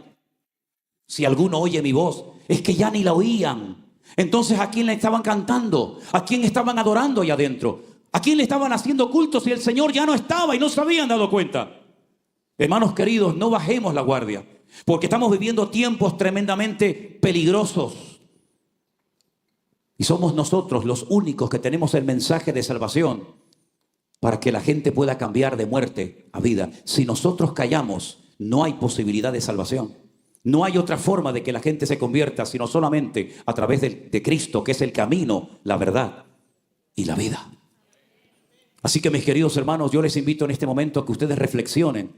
si alguno oye mi voz, es que ya ni la oían. Entonces, ¿a quién le estaban cantando? ¿A quién estaban adorando allá adentro? ¿A quién le estaban haciendo culto si el Señor ya no estaba y no se habían dado cuenta? Hermanos queridos, no bajemos la guardia, porque estamos viviendo tiempos tremendamente peligrosos. Y somos nosotros los únicos que tenemos el mensaje de salvación para que la gente pueda cambiar de muerte a vida. Si nosotros callamos, no hay posibilidad de salvación. No hay otra forma de que la gente se convierta, sino solamente a través de Cristo, que es el camino, la verdad y la vida. Así que, mis queridos hermanos, yo les invito en este momento a que ustedes reflexionen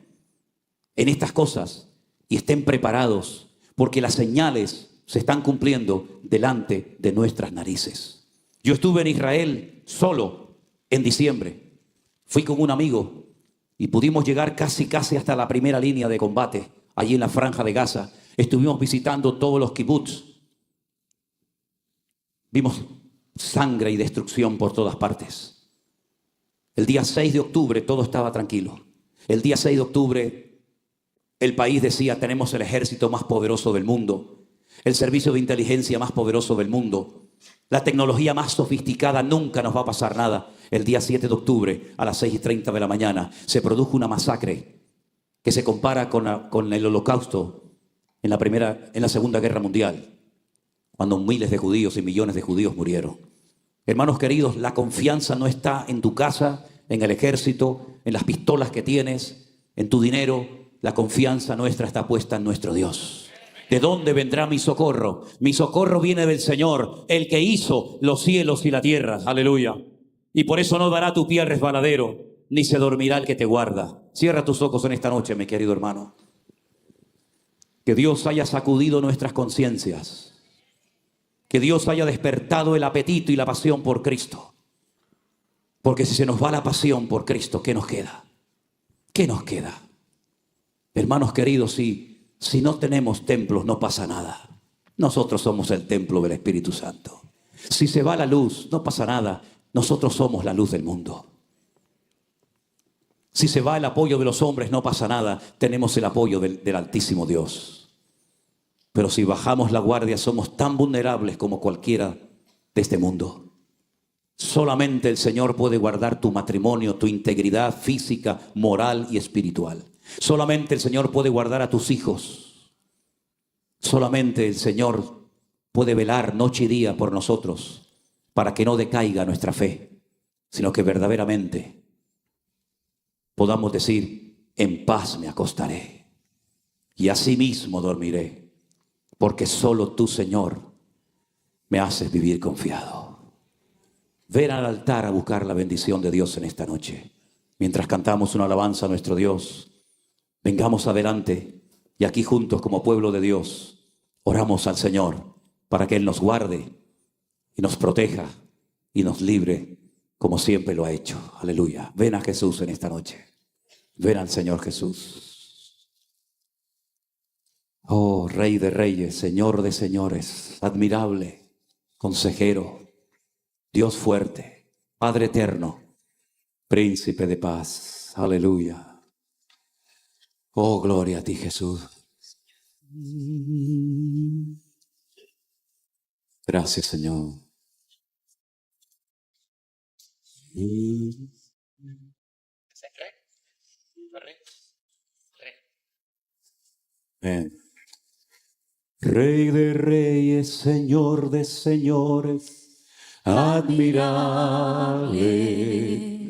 en estas cosas y estén preparados, porque las señales se están cumpliendo delante de nuestras narices. Yo estuve en Israel solo en diciembre. Fui con un amigo y pudimos llegar casi hasta la primera línea de combate, allí en la Franja de Gaza. Estuvimos visitando todos los kibutz. Vimos sangre y destrucción por todas partes. El día 6 de octubre todo estaba tranquilo. El día 6 de octubre el país decía, tenemos el ejército más poderoso del mundo, el servicio de inteligencia más poderoso del mundo, la tecnología más sofisticada, nunca nos va a pasar nada. El día 7 de octubre a las 6:30 de la mañana se produjo una masacre que se compara con el Holocausto en la Segunda Guerra Mundial, cuando miles de judíos y millones de judíos murieron. Hermanos queridos, la confianza no está en tu casa, en el ejército, en las pistolas que tienes, en tu dinero. La confianza nuestra está puesta en nuestro Dios. ¿De dónde vendrá mi socorro? Mi socorro viene del Señor, el que hizo los cielos y la tierra. Aleluya. Y por eso no dará tu pie al resbaladero, ni se dormirá el que te guarda. Cierra tus ojos en esta noche, mi querido hermano. Que Dios haya sacudido nuestras conciencias. Que Dios haya despertado el apetito y la pasión por Cristo. Porque si se nos va la pasión por Cristo, ¿qué nos queda? ¿Qué nos queda? Hermanos queridos, si no tenemos templos, no pasa nada. Nosotros somos el templo del Espíritu Santo. Si se va la luz, no pasa nada. Nosotros somos la luz del mundo. Si se va el apoyo de los hombres, no pasa nada. Tenemos el apoyo del Altísimo Dios. Pero si bajamos la guardia, somos tan vulnerables como cualquiera de este mundo. Solamente el Señor puede guardar tu matrimonio, tu integridad física, moral y espiritual. Solamente el Señor puede guardar a tus hijos. Solamente el Señor puede velar noche y día por nosotros para que no decaiga nuestra fe, sino que verdaderamente podamos decir, en paz me acostaré y asimismo dormiré, porque solo tú, Señor, me haces vivir confiado. Ven al altar a buscar la bendición de Dios en esta noche. Mientras cantamos una alabanza a nuestro Dios, vengamos adelante y aquí juntos como pueblo de Dios oramos al Señor para que Él nos guarde y nos proteja y nos libre como siempre lo ha hecho. Aleluya. Ven a Jesús en esta noche. Ven al Señor Jesús. Oh, Rey de Reyes, Señor de Señores, admirable, consejero, Dios fuerte, Padre eterno, Príncipe de paz. Aleluya. Oh, gloria a ti, Jesús. Gracias, Señor. Amén. Rey de reyes, Señor de señores, admirable.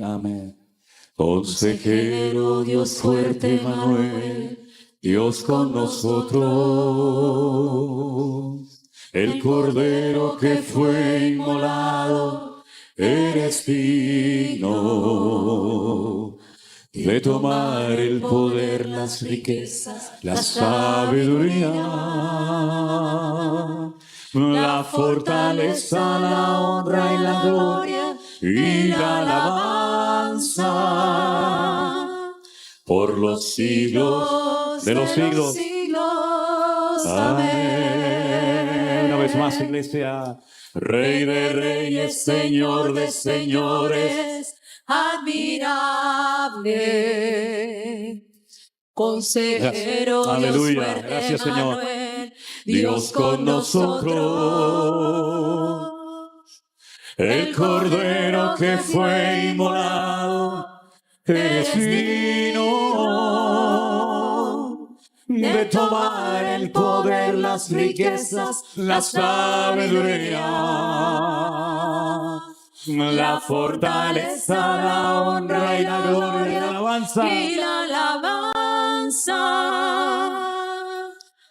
Amén. Consejero, Dios fuerte, Manuel, Dios con nosotros. El Cordero que fue inmolado, eres digno de tomar el poder, las riquezas, la sabiduría, la fortaleza, la honra y la gloria y la alabanza por los siglos de los siglos. Amén. Una vez más, iglesia. Rey de reyes, Señor de señores, admirable, consejero, aleluya. Dios fuerte, gracias, Señor. Manuel, Dios con nosotros. El Cordero que fue inmolado, eres digno de tomar el poder, las riquezas, la sabiduría, la fortaleza, la honra y la gloria y la alabanza. Y la alabanza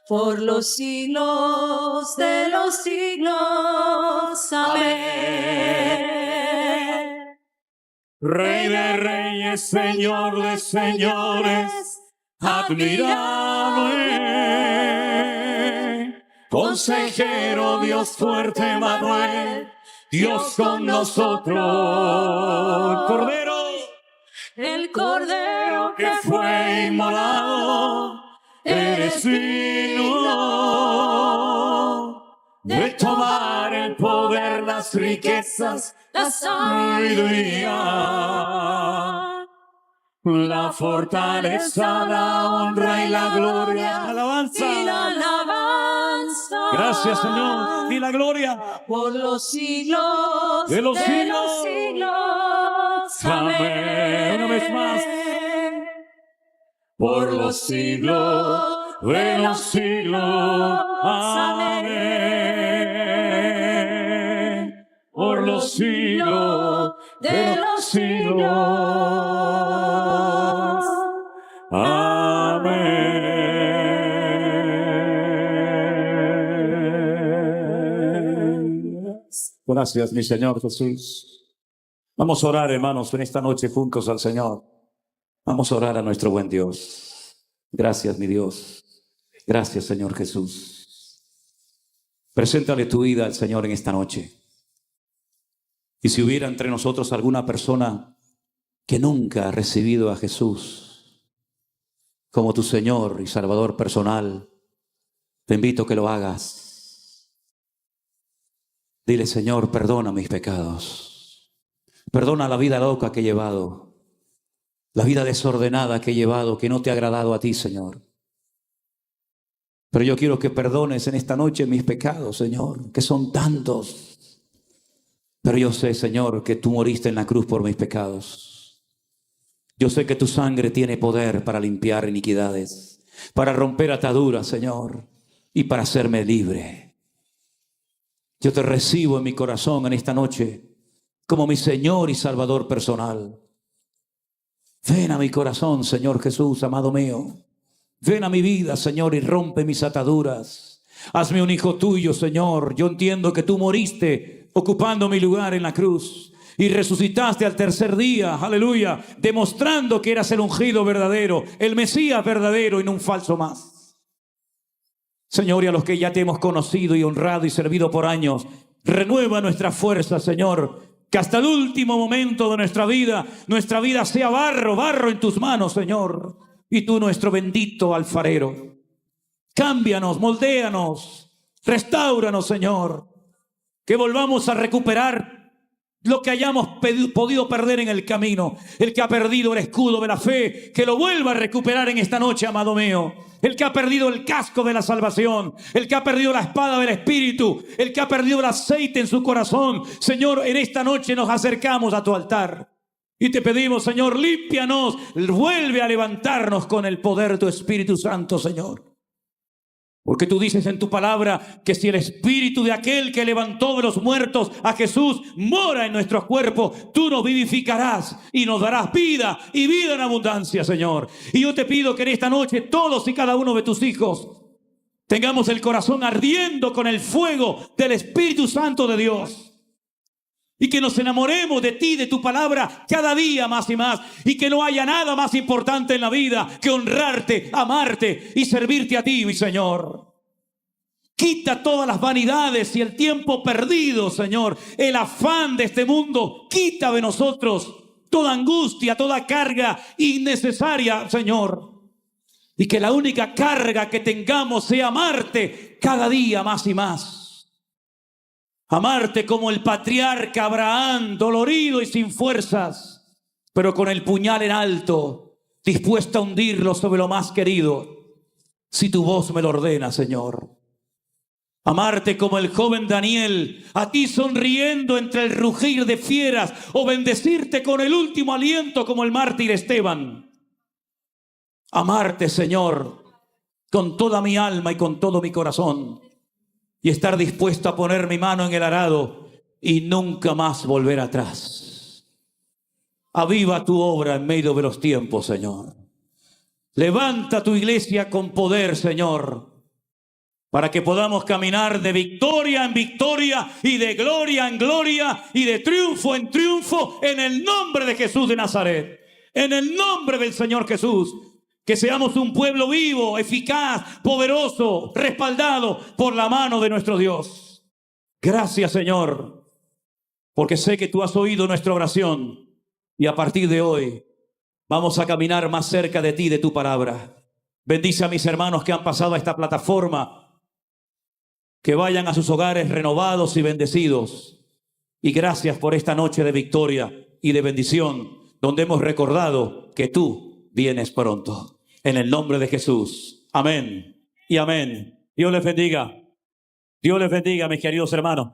por los siglos de los siglos. Amén. Rey de reyes, Señor de señores, admirable, consejero, Dios fuerte, Manuel, Dios con nosotros. Cordero, el Cordero que fue inmolado, eres digno de tomar el poder, las riquezas, la sabiduría, la fortaleza, la honra y la gloria, alabanza. Y la alabanza. Gracias, Señor. Y la gloria por los siglos de los siglos. Amén. Una vez más. Por los siglos de los siglos. Amén. Por los siglos de los siglos. Amén. Gracias, mi Señor Jesús. Vamos a orar, hermanos, en esta noche juntos al Señor. Vamos a orar a nuestro buen Dios. Gracias, mi Dios. Gracias, Señor Jesús. Preséntale tu vida al Señor en esta noche. Y si hubiera entre nosotros alguna persona que nunca ha recibido a Jesús como tu Señor y Salvador personal, te invito a que lo hagas. Dile, Señor, perdona mis pecados. Perdona la vida loca que he llevado, la vida desordenada que he llevado, que no te ha agradado a ti, Señor. Pero yo quiero que perdones en esta noche mis pecados, Señor, que son tantos. Pero yo sé, Señor, que tú moriste en la cruz por mis pecados. Yo sé que tu sangre tiene poder para limpiar iniquidades, para romper ataduras, Señor, y para hacerme libre. Yo te recibo en mi corazón en esta noche como mi Señor y Salvador personal. Ven a mi corazón, Señor Jesús, amado mío. Ven a mi vida, Señor, y rompe mis ataduras. Hazme un hijo tuyo, Señor. Yo entiendo que tú moriste ocupando mi lugar en la cruz y resucitaste al tercer día, aleluya, demostrando que eras el ungido verdadero, el Mesías verdadero y no un falso más. Señor, y a los que ya te hemos conocido y honrado y servido por años, renueva nuestra fuerza, Señor, que hasta el último momento de nuestra vida sea barro en tus manos, Señor, y tú nuestro bendito alfarero. Cámbianos, moldéanos, restáuranos, Señor, que volvamos a recuperar lo que hayamos podido perder en el camino. El que ha perdido el escudo de la fe, que lo vuelva a recuperar en esta noche, amado mío. El que ha perdido el casco de la salvación, el que ha perdido la espada del Espíritu, el que ha perdido el aceite en su corazón. Señor, en esta noche nos acercamos a tu altar y te pedimos, Señor, límpianos, vuelve a levantarnos con el poder de tu Espíritu Santo, Señor. Porque tú dices en tu palabra que si el espíritu de aquel que levantó de los muertos a Jesús mora en nuestros cuerpos, tú nos vivificarás y nos darás vida y vida en abundancia, Señor. Y yo te pido que en esta noche todos y cada uno de tus hijos tengamos el corazón ardiendo con el fuego del Espíritu Santo de Dios. Y que nos enamoremos de ti, de tu palabra, cada día más y más. Y que no haya nada más importante en la vida que honrarte, amarte y servirte a ti, mi Señor. Quita todas las vanidades y el tiempo perdido, Señor. El afán de este mundo. Quita de nosotros toda angustia, toda carga innecesaria, Señor. Y que la única carga que tengamos sea amarte cada día más y más. Amarte como el patriarca Abraham, dolorido y sin fuerzas, pero con el puñal en alto, dispuesto a hundirlo sobre lo más querido, si tu voz me lo ordena, Señor. Amarte como el joven Daniel, a ti sonriendo entre el rugir de fieras, o bendecirte con el último aliento como el mártir Esteban. Amarte, Señor, con toda mi alma y con todo mi corazón. Y estar dispuesto a poner mi mano en el arado y nunca más volver atrás. Aviva tu obra en medio de los tiempos, Señor. Levanta tu iglesia con poder, Señor, para que podamos caminar de victoria en victoria y de gloria en gloria y de triunfo en triunfo en el nombre de Jesús de Nazaret. En el nombre del Señor Jesús. Que seamos un pueblo vivo, eficaz, poderoso, respaldado por la mano de nuestro Dios. Gracias, Señor, porque sé que tú has oído nuestra oración y a partir de hoy vamos a caminar más cerca de ti, de tu palabra. Bendice a mis hermanos que han pasado a esta plataforma, que vayan a sus hogares renovados y bendecidos. Y gracias por esta noche de victoria y de bendición, donde hemos recordado que tú vienes pronto. En el nombre de Jesús. Amén y amén. Dios les bendiga. Dios les bendiga, mis queridos hermanos.